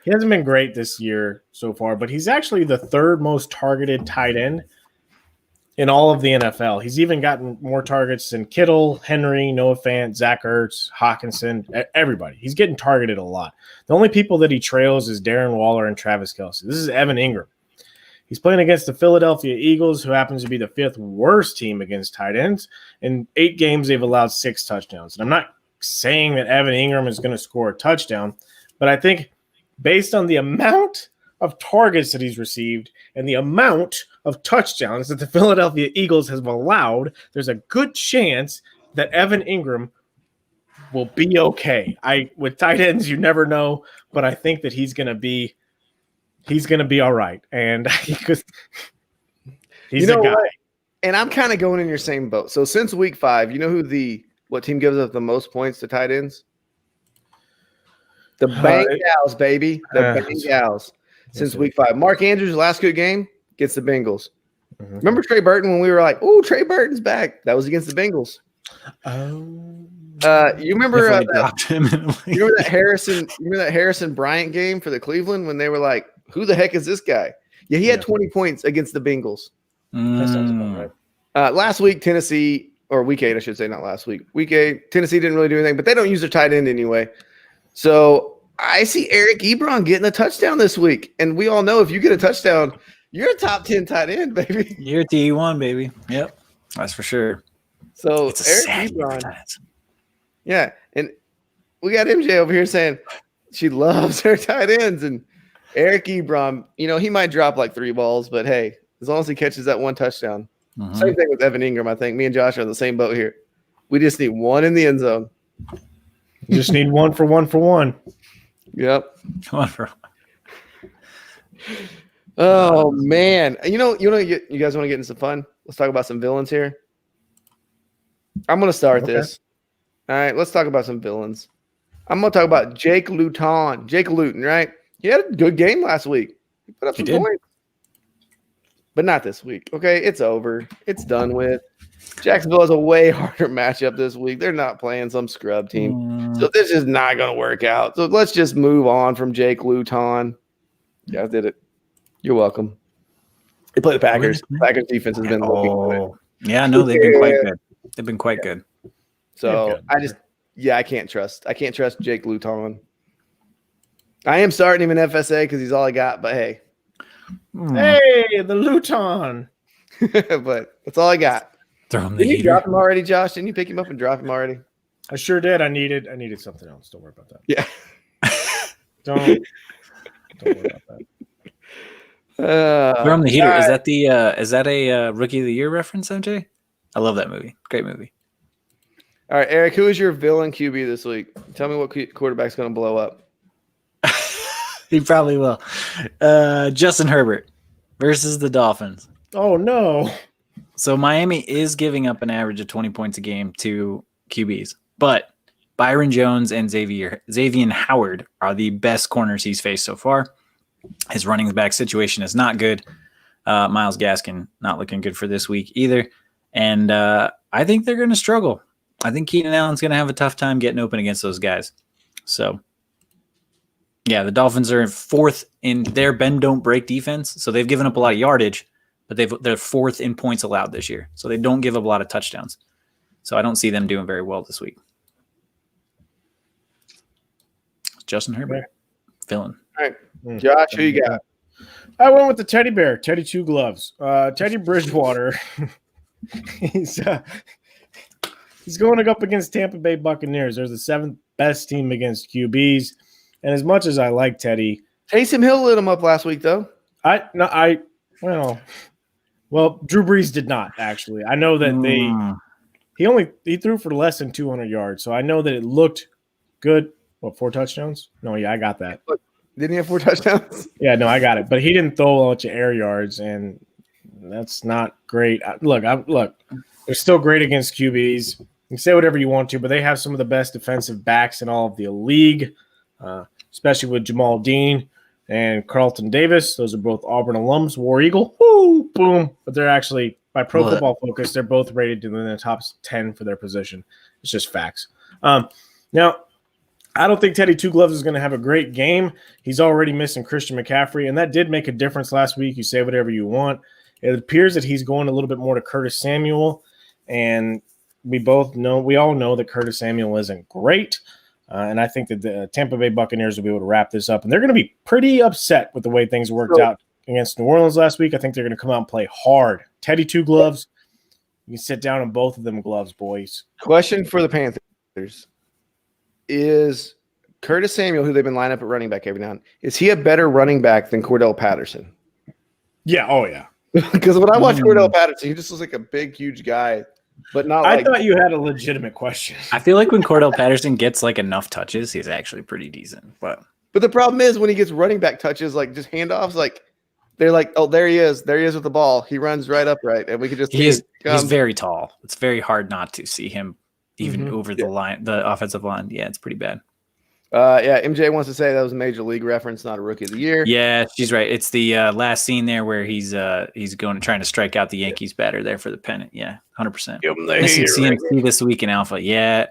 B: He hasn't been great this year so far, but he's actually the 3rd most targeted tight end in all of the NFL. He's even gotten more targets than Kittle, Henry, Noah Fant, Zach Ertz, Hawkinson, everybody. He's getting targeted a lot. The only people that he trails is Darren Waller and Travis Kelce. This is Evan Ingram. He's playing against the Philadelphia Eagles, who happens to be the 5th worst team against tight ends. In 8 games, they've allowed 6 touchdowns. And I'm not saying that Evan Ingram is going to score a touchdown, but I think based on the amount of targets that he's received and the amount of touchdowns that the Philadelphia Eagles have allowed, there's a good chance that Evan Ingram will be okay. With tight ends, you never know, but I think that he's going to be all right. And he's a guy.
C: What? And I'm kind of going in your same boat. So since week 5, you know what team gives up the most points to tight ends? The Bengals, baby. The Bengals. Since week 5. Mark Andrews' last good game against the Bengals. Mm-hmm. Remember Trey Burton when we were like, "Oh, Trey Burton's back"? That was against the Bengals. You remember you remember that Harrison Bryant game for the Cleveland when they were like, "Who the heck is this guy?" Yeah, he had 20 points against the Bengals.
B: That sounds about right.
C: Last week, Tennessee, or week 8, I should say, not last week. Week 8, Tennessee didn't really do anything, but they don't use their tight end anyway. So I see Eric Ebron getting a touchdown this week. And we all know if you get a touchdown, you're a top 10 tight end, baby.
A: You're T1, baby. Yep. That's for sure.
C: So Eric Ebron. Yeah. And we got MJ over here saying she loves her tight ends. And Eric Ebron, he might drop like 3 balls, but hey, as long as he catches that 1 touchdown. Mm-hmm. Same thing with Evan Ingram, I think. Me and Josh are in the same boat here. We just need 1 in the end zone.
B: You just need 1 for 1 for 1.
C: Yep.
A: 1 for 1.
C: Oh man. You guys want to get into some fun? Let's talk about some villains here. I'm gonna start this. All right, let's talk about some villains. I'm gonna talk about Jake Luton. Jake Luton, right? He had a good game last week. He put up some points. But not this week. Okay, it's over. It's done with. Jacksonville has a way harder matchup this week. They're not playing some scrub team. So this is not going to work out. So let's just move on from Jake Luton. You guys did it. You're welcome. They play the Packers. Packers defense has been looking good.
A: Yeah, no, they've been quite good. They've been quite good.
C: So I can't trust Jake Luton. I am starting him in FSA because he's all I got, but hey.
B: Hey, the Luton.
C: But that's all I got. Did you drop him already, Josh? Didn't you pick him up and drop him already?
B: I sure did. I needed something else. Don't worry about that.
C: Yeah.
B: Don't worry about that.
A: From the Heater. Right. Is that a Rookie of the Year reference, MJ? I love that movie. Great movie.
C: All right, Eric, who is your villain QB this week? Tell me what quarterback's going to blow up.
A: He probably will. Justin Herbert versus the Dolphins.
B: Oh, no.
A: So Miami is giving up an average of 20 points a game to QBs, but Byron Jones and Xavier Howard are the best corners he's faced so far. His running back situation is not good. Myles Gaskin not looking good for this week either. And I think they're going to struggle. I think Keenan Allen's going to have a tough time getting open against those guys. So, yeah, the Dolphins are 4th in their bend don't break defense. So they've given up a lot of yardage, but they're 4th in points allowed this year. So they don't give up a lot of touchdowns. So I don't see them doing very well this week. Justin Herbert, villain.
C: All right, Josh, who you got?
B: I went with the teddy bear, Teddy Two Gloves. Teddy Bridgewater. He's going up against Tampa Bay Buccaneers. They're the 7th best team against QBs. And as much as I like Teddy,
C: Taysom Hill lit him up last week, though.
B: Well, Drew Brees did not actually. I know that he threw for less than 200 yards, so I know that it looked good. What, 4 touchdowns? No, yeah, I got that.
C: Didn't he have 4 touchdowns?
B: Yeah, no, I got it. But he didn't throw a bunch of air yards, and that's not great. Look, they're still great against QBs. You can say whatever you want to, but they have some of the best defensive backs in all of the league, especially with Jamal Dean and Carlton Davis. Those are both Auburn alums. War Eagle, whoo, boom. But they're actually, by Pro Football Focus, they're both rated in the top 10 for their position. It's just facts. Now, I don't think Teddy Two Gloves is going to have a great game. He's already missing Christian McCaffrey, and that did make a difference last week. You say whatever you want. It appears that he's going a little bit more to Curtis Samuel, and we all know that Curtis Samuel isn't great. And I think that the Tampa Bay Buccaneers will be able to wrap this up. And they're going to be pretty upset with the way things worked out against New Orleans last week. I think they're going to come out and play hard. Teddy Two Gloves, you can sit down on both of them gloves, boys.
C: Question for the Panthers. Is Curtis Samuel, who they've been lining up at running back every now and then, is he a better running back than Cordell Patterson?
B: Yeah, oh yeah.
C: Because when I watch Cordell Patterson, he just looks like a big, huge guy. But not
B: I thought you had a legitimate question.
A: I feel like when Cordell Patterson gets like enough touches, he's actually pretty decent. But
C: the problem is when he gets running back touches, like just handoffs, like they're like, oh, there he is with the ball. He runs right upright, and we could just
A: he's very tall. It's very hard not to see him even over the line, the offensive line. Yeah, it's pretty bad.
C: MJ wants to say that was a major league reference, not a rookie of the year.
A: Yeah, she's right. It's the last scene there where he's trying to strike out the Yankees batter there for the pennant. Yeah, 100%. Missing CMC this week in Alpha. Yeah,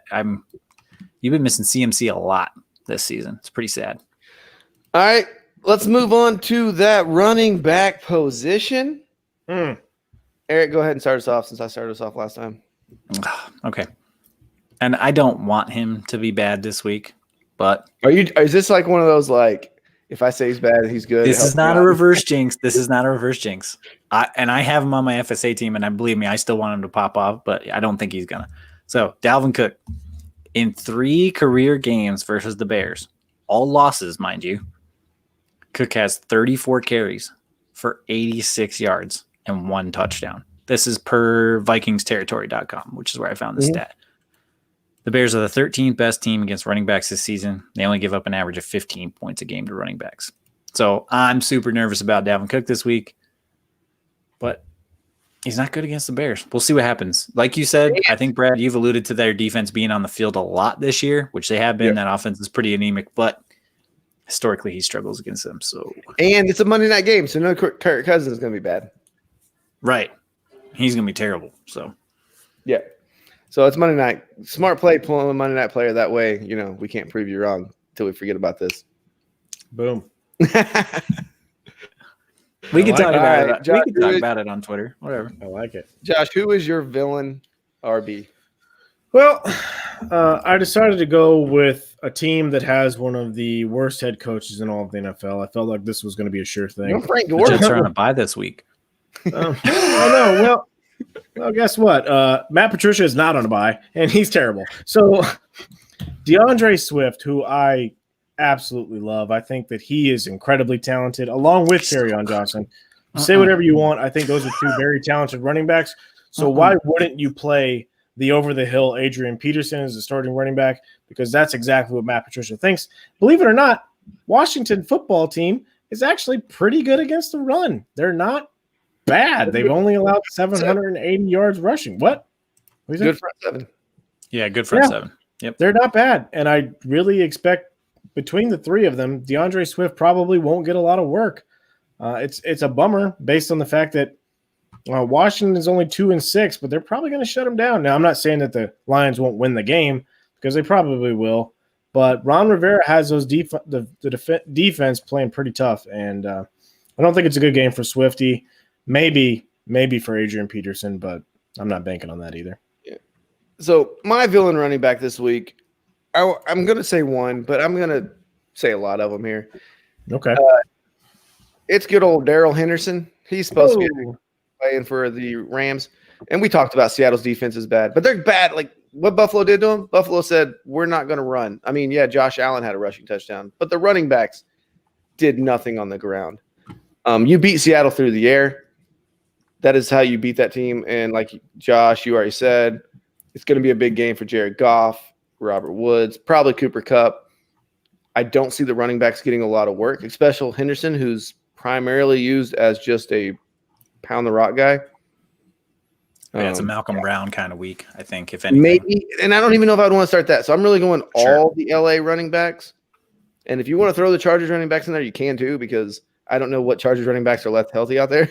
A: you've been missing CMC a lot this season. It's pretty sad.
C: All right, let's move on to that running back position. Eric, go ahead and start us off since I started us off last time.
A: Okay. And I don't want him to be bad this week. But
C: is this like one of those, like, if I say he's bad, he's good?
A: This is not a reverse jinx. This is not a reverse jinx. I have him on my FSA team, and believe me, I still want him to pop off, but I don't think he's gonna. So Dalvin Cook, in 3 career games versus the Bears, all losses, mind you, Cook has 34 carries for 86 yards and 1 touchdown. This is per VikingsTerritory.com, which is where I found this stat. The Bears are the 13th best team against running backs this season. They only give up an average of 15 points a game to running backs. So I'm super nervous about Dalvin Cook this week, but he's not good against the Bears. We'll see what happens. Like you said, I think, Brad, you've alluded to their defense being on the field a lot this year, which they have been. Yep. That offense is pretty anemic, but historically he struggles against them.
C: And it's a Monday night game, so no Kirk Cousins is going to be bad.
A: Right. He's going to be terrible. So,
C: yeah. So it's Monday night. Smart play pulling a Monday night player. That way, we can't prove you wrong until we forget about this.
B: Boom.
A: We can talk about it. Josh, we can talk about it on Twitter. Whatever.
B: I like it.
C: Josh, who is your villain RB?
B: Well, I decided to go with a team that has one of the worst head coaches in all of the NFL. I felt like this was going to be a sure thing.
C: Frank
A: Gore. The Jets are on a bye this week.
B: I know. Well, guess what? Matt Patricia is not on a bye, and he's terrible. So DeAndre Swift, who I absolutely love, I think that he is incredibly talented, along with Kerryon Johnson. Say whatever you want. I think those are 2 very talented running backs. So why wouldn't you play the over-the-hill Adrian Peterson as the starting running back? Because that's exactly what Matt Patricia thinks. Believe it or not, Washington football team is actually pretty good against the run. They're not bad. They've only allowed 780 yards rushing. What?
C: Good front 7.
A: Yeah, good front 7. Yep.
B: They're not bad. And I really expect between the 3 of them, DeAndre Swift probably won't get a lot of work. It's a bummer based on the fact that Washington is only 2-6, but they're probably going to shut them down. Now, I'm not saying that the Lions won't win the game because they probably will, but Ron Rivera has those defense playing pretty tough, and I don't think it's a good game for Swifty. Maybe for Adrian Peterson, but I'm not banking on that either.
C: Yeah. So my villain running back this week, I'm going to say one, but I'm going to say a lot of them here.
B: Okay.
C: It's good old Darrell Henderson. He's supposed to be playing for the Rams. And we talked about Seattle's defense is bad, but they're bad. Like what Buffalo did to him, Buffalo said, we're not going to run. I mean, yeah, Josh Allen had a rushing touchdown, but the running backs did nothing on the ground. You beat Seattle through the air. That is how you beat that team. And like Josh, you already said, it's going to be a big game for Jared Goff, Robert Woods, probably Cooper Kupp. I don't see the running backs getting a lot of work, especially Henderson, who's primarily used as just a pound the rock guy.
A: Yeah, it's a Malcolm Brown kind of week, I think, if anything.
C: Maybe, and I don't even know if I'd want to start that. So I'm really going all the LA running backs. And if you want to throw the Chargers running backs in there, you can too, because I don't know what Chargers running backs are left healthy out there.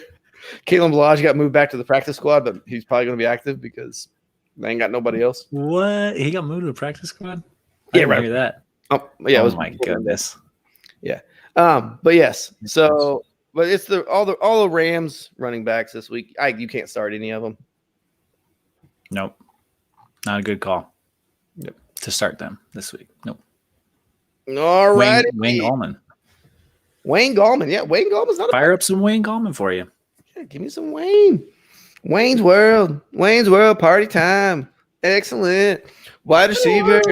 C: Kalen Ballage got moved back to the practice squad, but he's probably going to be active because they ain't got nobody else.
A: What? He got moved to the practice squad? I didn't hear that.
C: Oh, yeah.
A: Oh, my goodness.
C: Yeah. But yes. So, but it's all the Rams running backs this week. You can't start any of them.
A: Nope. Not a good call.
C: Yep.
A: To start them this week. Nope.
C: All right.
A: Wayne Gallman.
C: Wayne Gallman. Yeah, Wayne Gallman's not
A: Fire up some Wayne Gallman for you.
C: Yeah, give me some Wayne. Wayne's World. Wayne's World party time. Excellent. Wide receivers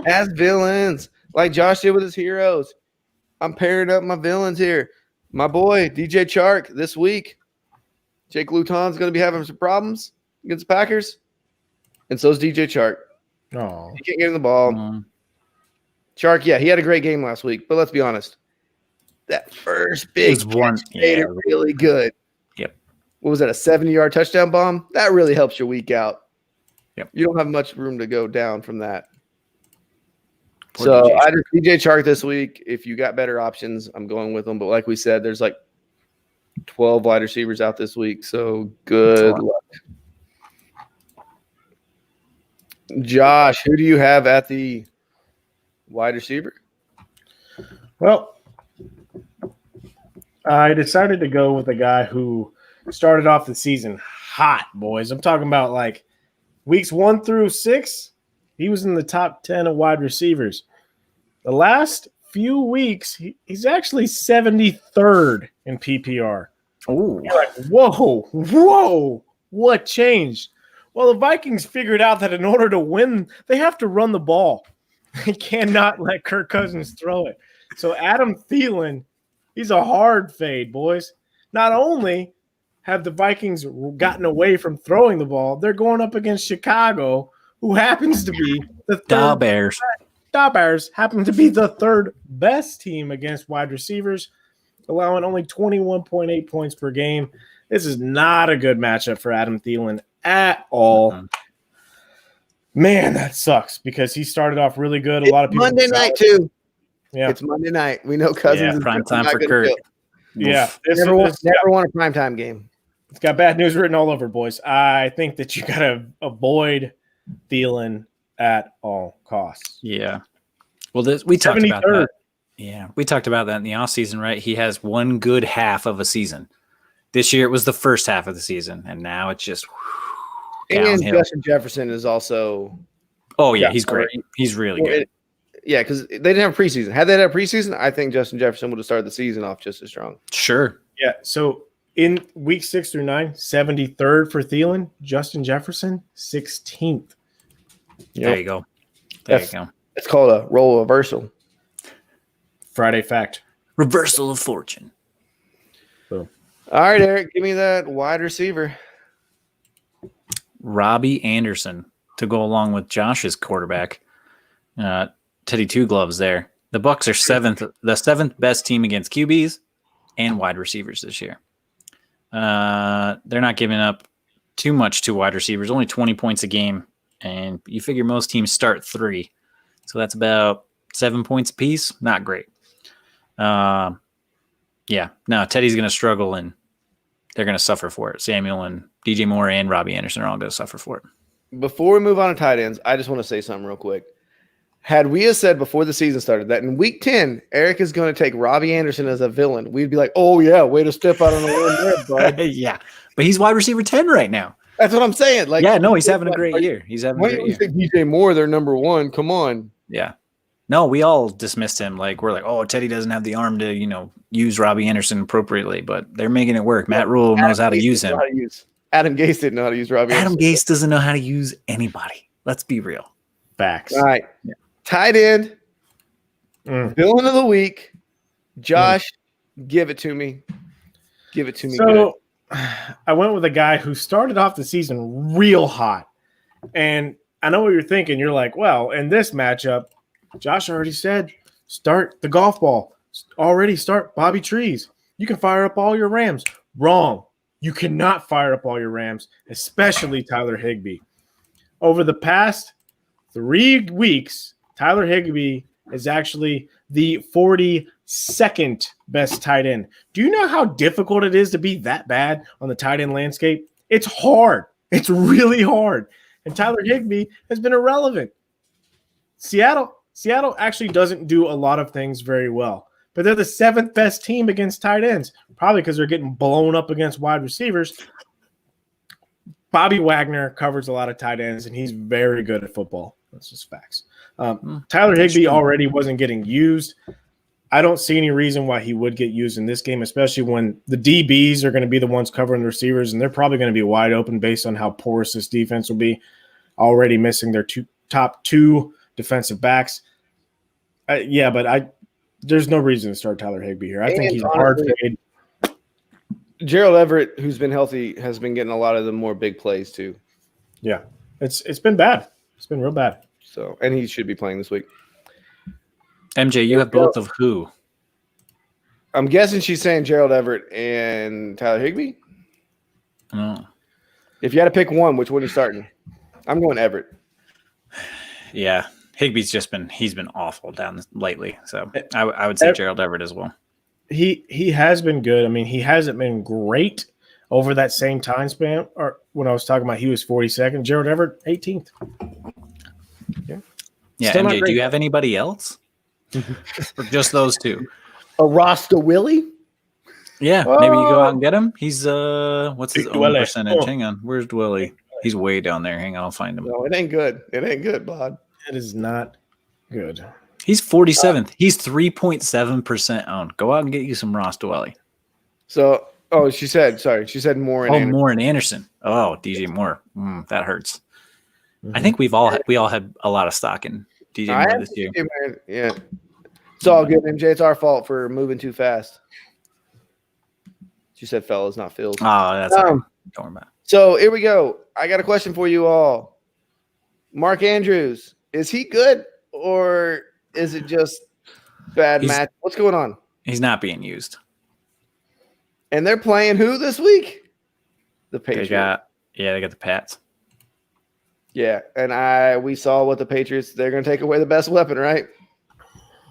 C: as villains, like Josh did with his heroes. I'm pairing up my villains here. My boy, DJ Chark, this week. Jake Luton's going to be having some problems against the Packers. And so is DJ Chark.
B: Oh,
C: He can't get in the ball. Chark, yeah, he had a great game last week. But let's be honest. That first big one made it really good.
A: Yep.
C: What was that, a 70-yard touchdown bomb? That really helps your week out.
A: Yep.
C: You don't have much room to go down from that.
A: Poor
C: So
A: DJ
C: I just DJ Chark this week. If you got better options, I'm going with them. But like we said, there's like 12 wide receivers out this week. So good luck. Josh, who do you have at the wide receiver?
B: well, I decided to go with a guy who started off the season hot, boys. I'm talking about like weeks 1 through 6. He was in the top 10 of wide receivers. The last few weeks, he's actually 73rd in PPR.
A: Oh,
B: You're like, whoa, what changed? Well, the Vikings figured out that in order to win, they have to run the ball. They cannot let Kirk Cousins throw it. So Adam Thielen, he's a hard fade, boys. Not only have the Vikings gotten away from throwing the ball, they're going up against Chicago, who happens to be the third.
A: Bears.
B: Da Bears happen to be the third best team against wide receivers, allowing only 21.8 points per game. This is not a good matchup for Adam Thielen at all.
A: Mm-hmm.
B: Man, that sucks because he started off really good. A lot of people
C: Monday night too.
B: Yeah,
C: It's Monday night. We know Cousins is
A: prime time
C: not
A: for
C: gonna
A: Kirk.
C: kill.
B: yeah.
C: Never won a primetime game.
B: It's got bad news written all over, boys. I think that you got to avoid Thielen at all costs.
A: Yeah. Well, we talked about
B: 73rd.
A: that. Yeah, we talked about that in the offseason, right? He has one good half of a season. This year it was the first half of the season, and now it's just
C: And
A: downhill.
C: Justin Jefferson is also
A: Oh, yeah, he's great. He's really good.
C: Yeah, because they didn't have preseason. Had they had a preseason, I think Justin Jefferson would have started the season off just as strong.
A: Sure.
B: Yeah. So in week 6 through 9, 73rd for Thielen, Justin Jefferson, 16th.
A: There you go. There
C: That's-
A: you go.
C: It's called a role reversal.
B: Friday fact.
A: Reversal of fortune.
C: All right, Eric, give me that wide receiver.
A: Robbie Anderson to go along with Josh's quarterback. Teddy Two Gloves there. The Bucks are the seventh best team against QBs and wide receivers this year. They're not giving up too much to wide receivers, only 20 points a game. And you figure most teams start 3. So that's about 7 points apiece. Not great. Yeah. No, Teddy's going to struggle and they're going to suffer for it. Samuel and DJ Moore and Robbie Anderson are all going to suffer for it.
C: Before we move on to tight ends, I just want to say something real quick. Had we have said before the season started that in week 10, Eric is going to take Robbie Anderson as a villain, we'd be like, oh, yeah, way to step out on the limb there, bud.
A: Yeah. But he's wide receiver 10 right now.
C: That's what I'm saying. Like,
A: Yeah, no, he's having a great year. He's having a
C: Why
A: great
C: don't you
A: year.
C: think DJ Moore, they're number 1? Come on.
A: Yeah. No, we all dismissed him. Like, we're like, oh, Teddy doesn't have the arm to, use Robbie Anderson appropriately, but they're making it work. Matt Rule knows how to use him.
C: Adam Gase didn't know how to use Robbie
A: Adam
C: Anderson.
A: Gase doesn't know how to use anybody. Let's be real.
B: Facts.
C: All right.
A: Yeah.
C: Tight end, villain of the week. Josh, give it to me. Give it to me.
B: So I went with a guy who started off the season real hot. And I know what you're thinking. You're like, well, in this matchup, Josh already said start the golf ball. Already start Bobby Trees. You can fire up all your Rams. Wrong. You cannot fire up all your Rams, especially Tyler Higbee. Over the past 3 weeks, Tyler Higbee is actually the 42nd best tight end. Do you know how difficult it is to be that bad on the tight end landscape? It's hard. It's really hard. And Tyler Higbee has been irrelevant. Seattle actually doesn't do a lot of things very well, but they're the 7th best team against tight ends, probably because they're getting blown up against wide receivers. Bobby Wagner covers a lot of tight ends, and he's very good at football. That's just facts. Tyler Higbee already wasn't getting used. I don't see any reason why he would get used in this game, especially when the DBs are going to be the ones covering the receivers, and they're probably going to be wide open based on how porous this defense will be, already missing their top two defensive backs. There's no reason to start Tyler Higbee here. I think he's hard fade.
C: Gerald Everett, who's been healthy, has been getting a lot of the more big plays too.
B: Yeah, it's been bad. It's been real bad.
C: So, and he should be playing this week.
A: MJ, you have both of who?
C: I'm guessing she's saying Gerald Everett and Tyler Higbee.
A: Oh.
C: If you had to pick one, which one are you starting? I'm going Everett.
A: Yeah, Higbee's he's been awful down lately. So I would say Gerald Everett as well.
B: He has been good. I mean, he hasn't been great over that same time span. Or when I was talking about he was 42nd, Gerald Everett 18th.
A: Yeah,
B: Still
A: MJ, do you have anybody else? Or just those two?
C: A Rasta Willie?
A: Yeah, maybe you go out and get him. He's what's his own
B: Dwelle.
A: percentage? Hang on, where's Dwelly? He's way down there. Hang on, I'll find him.
C: No, it ain't good. It ain't good, bud.
B: It is not good.
A: He's 47th. He's 3.7% owned. Go out and get you some Ross Dwelly.
C: So, she said Moore and Anderson.
A: Moore and Anderson. Oh, DJ Moore. That hurts. I think we all had a lot of stock in DJ Moore this year.
C: Yeah. It's all good, MJ. It's our fault for moving too fast. She said fellas, not Phils.
A: Oh, that's all right. Don't worry about it.
C: So here we go. I got a question for you all. Mark Andrews, is he good or is it just bad match? What's going on?
A: He's not being used.
C: And they're playing who this week? The Patriots.
A: They got the Pats.
C: Yeah, and we saw what the Patriots, they're going to take away the best weapon, right?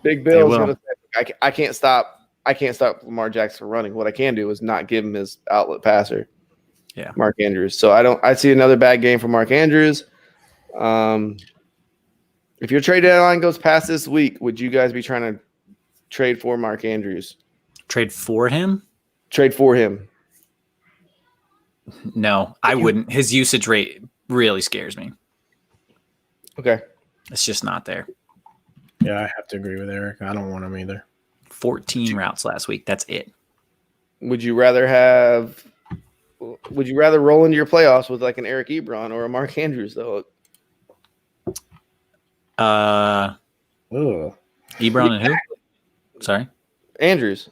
C: Big Bill's going to say, I can't stop Lamar Jackson from running. What I can do is not give him his outlet passer.
A: Yeah.
C: Mark Andrews. So I see another bad game for Mark Andrews. If your trade deadline goes past this week, would you guys be trying to trade for Mark Andrews?
A: Trade for him?
C: Trade for him.
A: No, I wouldn't. His usage rate really scares me.
C: Okay.
A: It's just not there.
B: Yeah, I have to agree with Eric. I don't want him either.
A: 14 routes last week. That's it.
C: Would you rather roll into your playoffs with like an Eric Ebron or a Mark Andrews though?
B: Ugh.
A: Ebron and who? Sorry?
C: Andrews.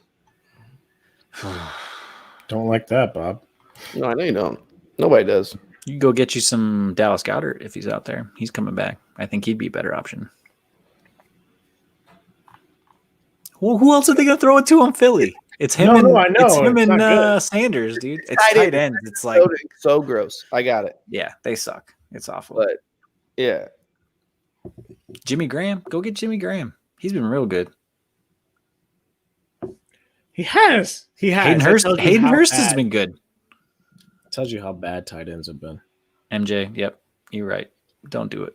B: Don't like that, Bob.
C: No, I know you don't. Nobody does.
A: You can go get you some Dallas Goedert if he's out there. He's coming back. I think he'd be a better option. Well, who else are they going to throw it to on Philly? It's him It's him and Sanders, dude. It's tight ends. It's like
C: so gross. I got it.
A: Yeah, they suck. It's awful.
C: But yeah.
A: Jimmy Graham, go get Jimmy Graham. He's been real good.
B: He has.
A: Hayden Hurst has been good.
B: Tells you how bad tight ends have been.
A: MJ, yep, you're right. Don't do it.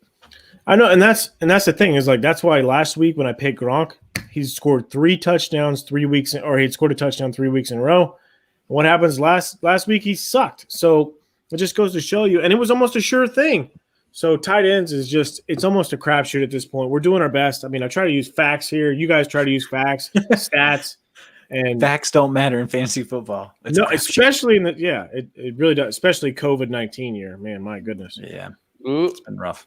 B: I know, and that's the thing is like that's why last week when I picked Gronk, he's scored 3 touchdowns 3 weeks, or he'd scored a touchdown 3 weeks in a row. And what happens last week? He sucked. So it just goes to show you, and it was almost a sure thing. So tight ends is it's almost a crapshoot at this point. We're doing our best. I mean, I try to use facts here. You guys try to use facts, stats. And
A: facts don't matter in fantasy football.
B: Especially it really does. Especially COVID-19 year, man. My goodness.
A: Yeah,
C: Ooh.
A: it's been rough.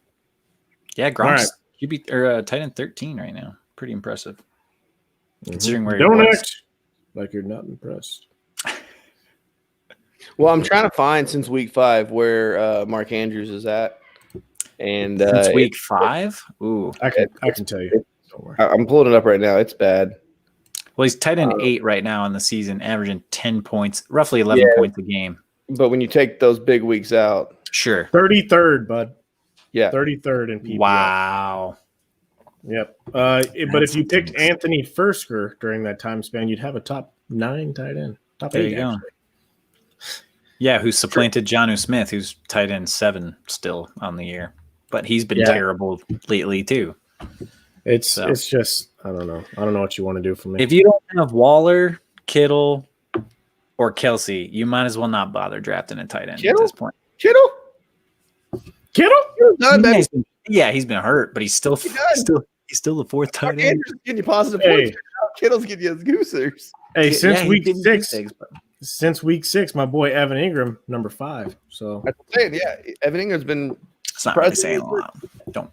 A: Yeah,
B: All right.
A: Gronk's QB or tight end 13 right now. Pretty impressive. Considering where he
B: Don't
A: was.
B: act like you're not impressed.
C: Well, I'm trying to find since week 5 where Mark Andrews is at, and
A: Since week 5? Ooh.
B: I can tell you. Don't worry.
C: I'm pulling it up right now. It's bad.
A: Well, he's tight end 8 right now in the season, averaging 10 points, roughly 11 points a game.
C: But when you take those big weeks out,
A: Sure.
B: 33rd, bud.
C: yeah,
B: 33rd in PPR.
A: Wow.
B: Yep. But
A: That's
B: if you picked
A: insane.
B: Anthony Firsker during that time span, you'd have a top 9 tight end. Top
A: There
B: 8,
A: you go.
B: actually.
A: Yeah, who supplanted Jonnu Smith, who's tight end 7 still on the year. But he's been
B: Yeah.
A: terrible lately, too.
B: It's just I don't know. I don't know what you want to do for me.
A: If you don't have Waller, Kittle, or Kelsey, you might as well not bother drafting a tight end
C: Kittle?
A: at this point.
C: Kittle,
B: Kittle?
C: done, baby.
A: He's been hurt, but he's still the 4th tight
C: Mark
A: end.
C: Andrews is getting you positive
B: Hey.
C: points. Kittle's getting you goosers.
B: Hey, since
A: he
B: week
A: didn't do
B: 6,
A: things, but-
B: since week 6, my boy Evan Ingram, number 5. So
C: That's what I'm saying. Yeah, Evan Ingram's been.
A: It's not really saying a lot.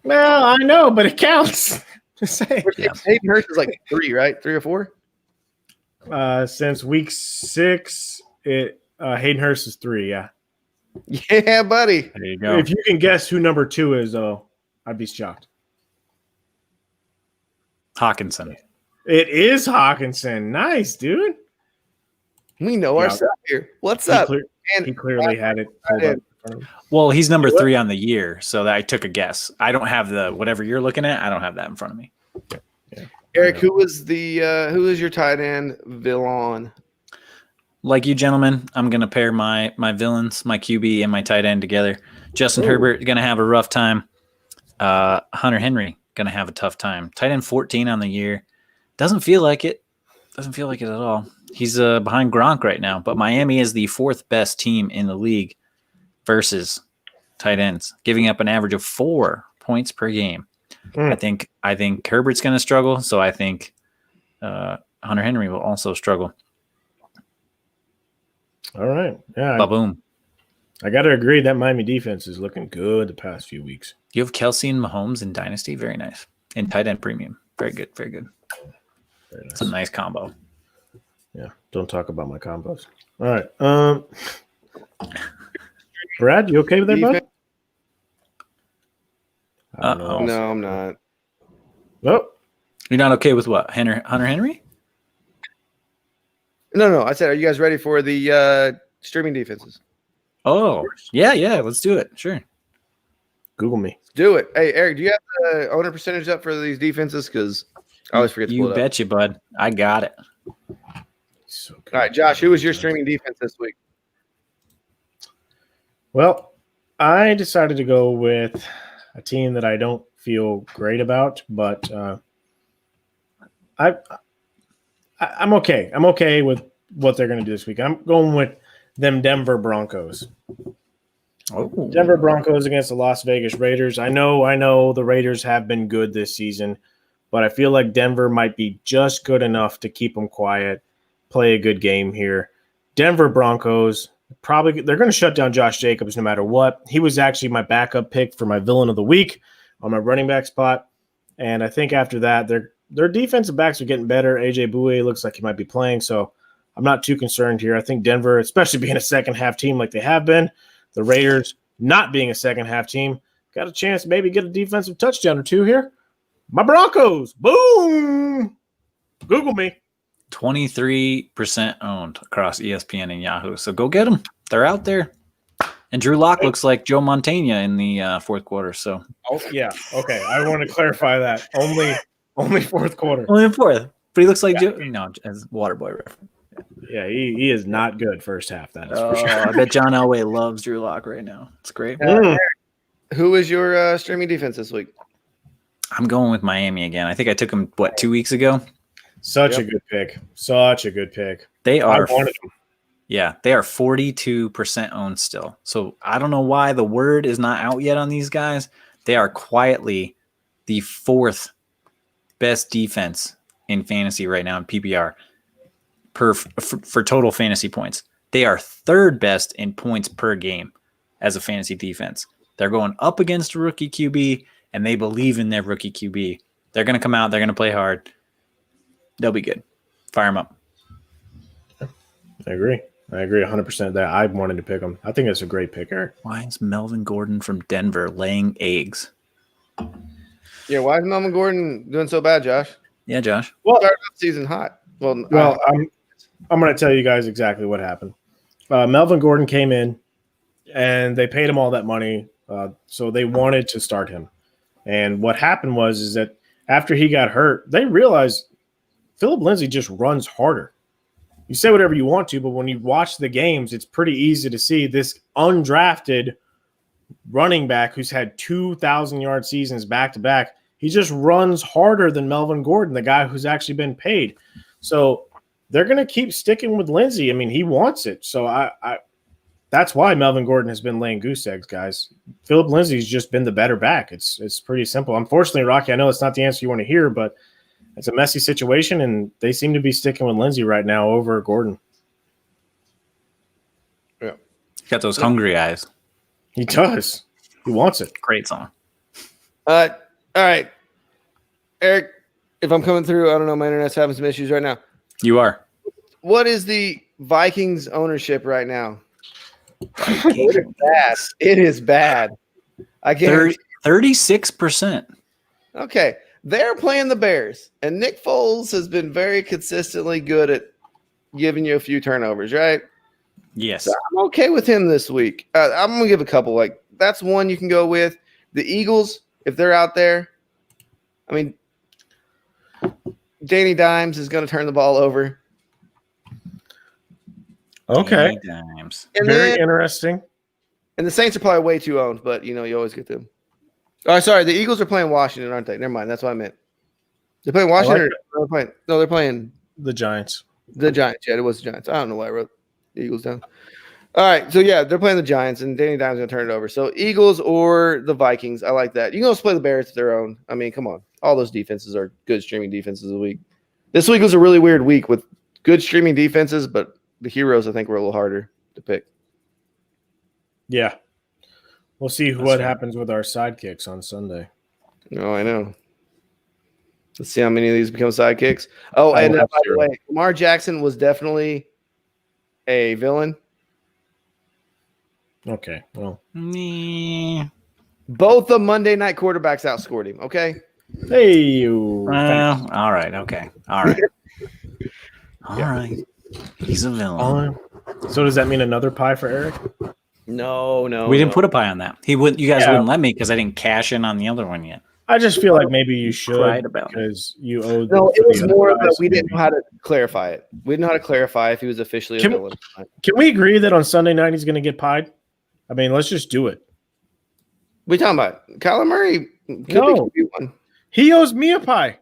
B: well, I know, but it counts. Just saying.
A: Yeah.
C: Hayden Hurst is like 3, right? 3 or 4.
B: Since week 6, Hayden Hurst is 3. Yeah.
C: Yeah, buddy.
A: There you go.
B: If you can guess who number 2 is, though, I'd be shocked.
A: Hawkinson.
B: It is Hawkinson. Nice, dude.
C: We know
B: Yeah.
C: our stuff here. What's
B: He,
C: up?
B: clear-
C: And
B: he clearly had it pulled up in front of him.
A: Well, he's number 3 on the year, so that I took a guess. I don't have the whatever you're looking at. I don't have that in front of me.
C: Eric, who was your tight end villain?
A: Like you gentlemen, I'm gonna pair my villains, my QB, and my tight end together. Justin Herbert gonna have a rough time. Hunter Henry gonna have a tough time. Tight end 14 on the year. Doesn't feel like it. Doesn't feel like it at all. He's behind Gronk right now, but Miami is the 4th best team in the league versus tight ends, giving up an average of 4 points per game. I think Herbert's going to struggle, so I think Hunter Henry will also struggle.
B: All right. Yeah.
A: Ba-boom.
B: I got to agree that Miami defense is looking good the past few weeks.
A: You have Kelsey and Mahomes in Dynasty. Very nice. And tight end premium. Very good. Very good.
B: Very nice.
A: It's a nice combo.
B: Yeah. Don't talk about my combos. All right. Brad, you okay with that, bud? I don't know.
A: Uh-oh.
C: No, I'm not.
B: Oh,
A: You're not okay with what? Hunter Henry?
C: No. I said, are you guys ready for the streaming defenses?
A: Oh, yeah. Let's do it. Sure.
B: Google me.
C: Do it. Hey, Eric, do you have the owner percentage up for these defenses? Because I always forget to pull
A: You
C: it up.
A: betcha, bud. I got it.
B: So good.
C: All right, Josh, who was your streaming defense this week?
B: Well, I decided to go with a team that I don't feel great about, but I'm okay. I'm okay with what they're going to do this week. I'm going with them Denver Broncos.
A: Oh,
B: Denver Broncos against the Las Vegas Raiders. I know the Raiders have been good this season, but I feel like Denver might be just good enough to keep them quiet, play a good game here. Denver Broncos, they're going to shut down Josh Jacobs no matter what. He was actually my backup pick for my villain of the week on my running back spot, and I think after that, their defensive backs are getting better. AJ Bouye looks like he might be playing, so I'm not too concerned here. I think Denver, especially being a second-half team like they have been, the Raiders not being a second-half team, got a chance to maybe get a defensive touchdown or two here. My Broncos, boom! Google me.
A: 23% owned across ESPN and Yahoo. So go get them. They're out there. And Drew Lock looks like Joe Montana in the fourth quarter. So
B: Oh yeah, okay. I want to clarify that only fourth quarter.
A: only in fourth, but he looks like Joe. As Waterboy reference.
B: Yeah, he is not good first half. That is
A: Oh,
B: for sure.
A: I bet John Elway loves Drew Lock right now. It's great.
C: Who was your streaming defense this week?
A: I'm going with Miami again. I think I took him 2 weeks ago.
B: Such a good pick. Such a good pick.
A: They
B: I
A: are.
B: wanted him.
A: Yeah, they are 42% owned still. So I don't know why the word is not out yet on these guys. They are quietly the 4th best defense in fantasy right now in PPR for total fantasy points. They are 3rd best in points per game as a fantasy defense. They're going up against a rookie QB, and they believe in their rookie QB, they're going to come out. They're going to play hard. They'll be good. Fire them up.
B: I agree 100% that I wanted to pick them. I think it's a great pick, Eric.
A: Why is Melvin Gordon from Denver laying eggs?
C: Yeah, why is Melvin Gordon doing so bad, Josh?
A: Yeah, Josh.
B: Well,
C: Started off the season hot.
B: I'm going to tell you guys exactly what happened. Melvin Gordon came in, and they paid him all that money, so they wanted to start him. And what happened is that after he got hurt, they realized Philip Lindsay just runs harder. You say whatever you want to, but when you watch the games, it's pretty easy to see this undrafted running back who's had 2,000-yard seasons back-to-back. He just runs harder than Melvin Gordon, the guy who's actually been paid. So they're going to keep sticking with Lindsay. I mean, he wants it. So that's why Melvin Gordon has been laying goose eggs, guys. Philip Lindsay's just been the better back. It's pretty simple. Unfortunately, Rocky, I know it's not the answer you want to hear, but it's a messy situation, and they seem to be sticking with Lindsay right now over Gordon.
C: Yeah.
A: Got those hungry eyes.
B: He does. He wants it.
A: Great song.
C: All right. Eric, if I'm coming through, I don't know, my internet's having some issues right now.
A: You are.
C: What is the Vikings ownership right now? It is bad. It is bad. I can't.
A: 36%.
C: Okay. They're playing the Bears, and Nick Foles has been very consistently good at giving you a few turnovers, right?
A: Yes.
C: So I'm okay with him this week. I'm going to give a couple. Like, that's one you can go with. The Eagles, if they're out there, I mean, Danny Dimes is going to turn the ball over.
B: Okay.
A: Dimes.
C: And
B: Very interesting.
C: And the Saints are probably way too owned, but, you always get them. Oh, sorry. The Eagles are playing Washington, aren't they? Never mind. That's what I meant. They're playing Washington they're playing
B: The Giants.
C: the Giants. Yeah, it was the Giants. I don't know why I wrote the Eagles down. All right. So, yeah, they're playing the Giants, and Danny Dimes is going to turn it over. So, Eagles or the Vikings. I like that. You can also play the Bears if they're owned. I mean, come on. All those defenses are good streaming defenses of the week. This week was a really weird week with good streaming defenses, but the heroes, I think, were a little harder to pick.
B: Yeah. We'll see what happens with our sidekicks on Sunday.
C: Oh, I know. Let's see how many of these become sidekicks. Oh, and by the way, Lamar Jackson was definitely a villain.
B: Okay. Well,
C: both the Monday night quarterbacks outscored him. Okay.
B: hey, you.
A: All right. Okay. All right. All right. He's a villain.
B: So does that mean another pie for Eric?
C: No.
A: We didn't put a pie on that. You guys wouldn't let me because I didn't cash in on the other one yet.
B: I just feel like maybe you should
A: about
B: because you owed.
C: No, it was more that we didn't know how to clarify it. We didn't know how to clarify if he was officially a villain.
B: Can we agree that on Sunday night he's going to get pied? I mean, let's just do it.
C: What are you talking about? Kyler Murray
B: No.
C: be one.
B: He owes me a pie.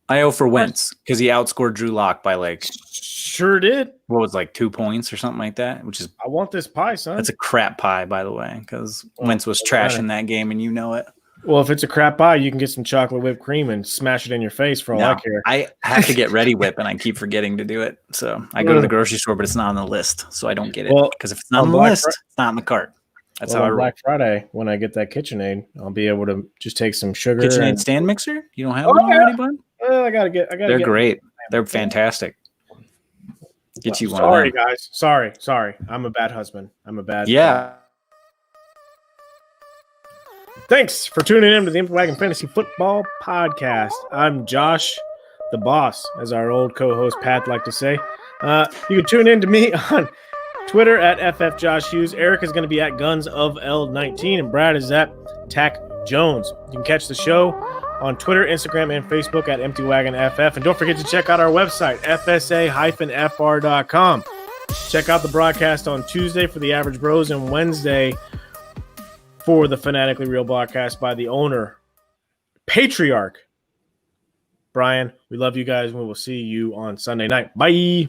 A: I owe for Wentz because he outscored Drew Lock by
B: Sure did.
A: what was 2 points or something like that, which is
B: I want this pie, son.
A: that's a crap pie, by the way, because Wentz was trash in that game and you know it.
B: Well, if it's a crap pie, you can get some chocolate whipped cream and smash it in your face for all I care.
A: I have to get Ready Whip and I keep forgetting to do it. So I go to the grocery store, but it's not on the list, so I don't get it. Because if it's not on the list, it's not in the cart. That's how I roll.
B: Black Friday, when I get that KitchenAid, I'll be able to just take some sugar.
A: KitchenAid stand mixer? You don't have one already, bud?
B: I gotta get.
A: They're great. They're fantastic. Get you one.
B: Sorry, guys. Sorry. I'm a bad husband. I'm a bad.
A: Yeah.
B: Thanks for tuning in to the Wagon Fantasy Football Podcast. I'm Josh, the boss, as our old co-host Pat like to say. You can tune in to me on Twitter at FFJoshHughes. Eric is going to be at Guns of L19, and Brad is at Tack Jones. You can catch the show on Twitter, Instagram, and Facebook at EmptyWagonFF. And don't forget to check out our website, fsa-fr.com. Check out the broadcast on Tuesday for the Average Bros and Wednesday for the Fanatically Real broadcast by the owner, Patriarch. Brian, we love you guys, and we will see you on Sunday night. Bye.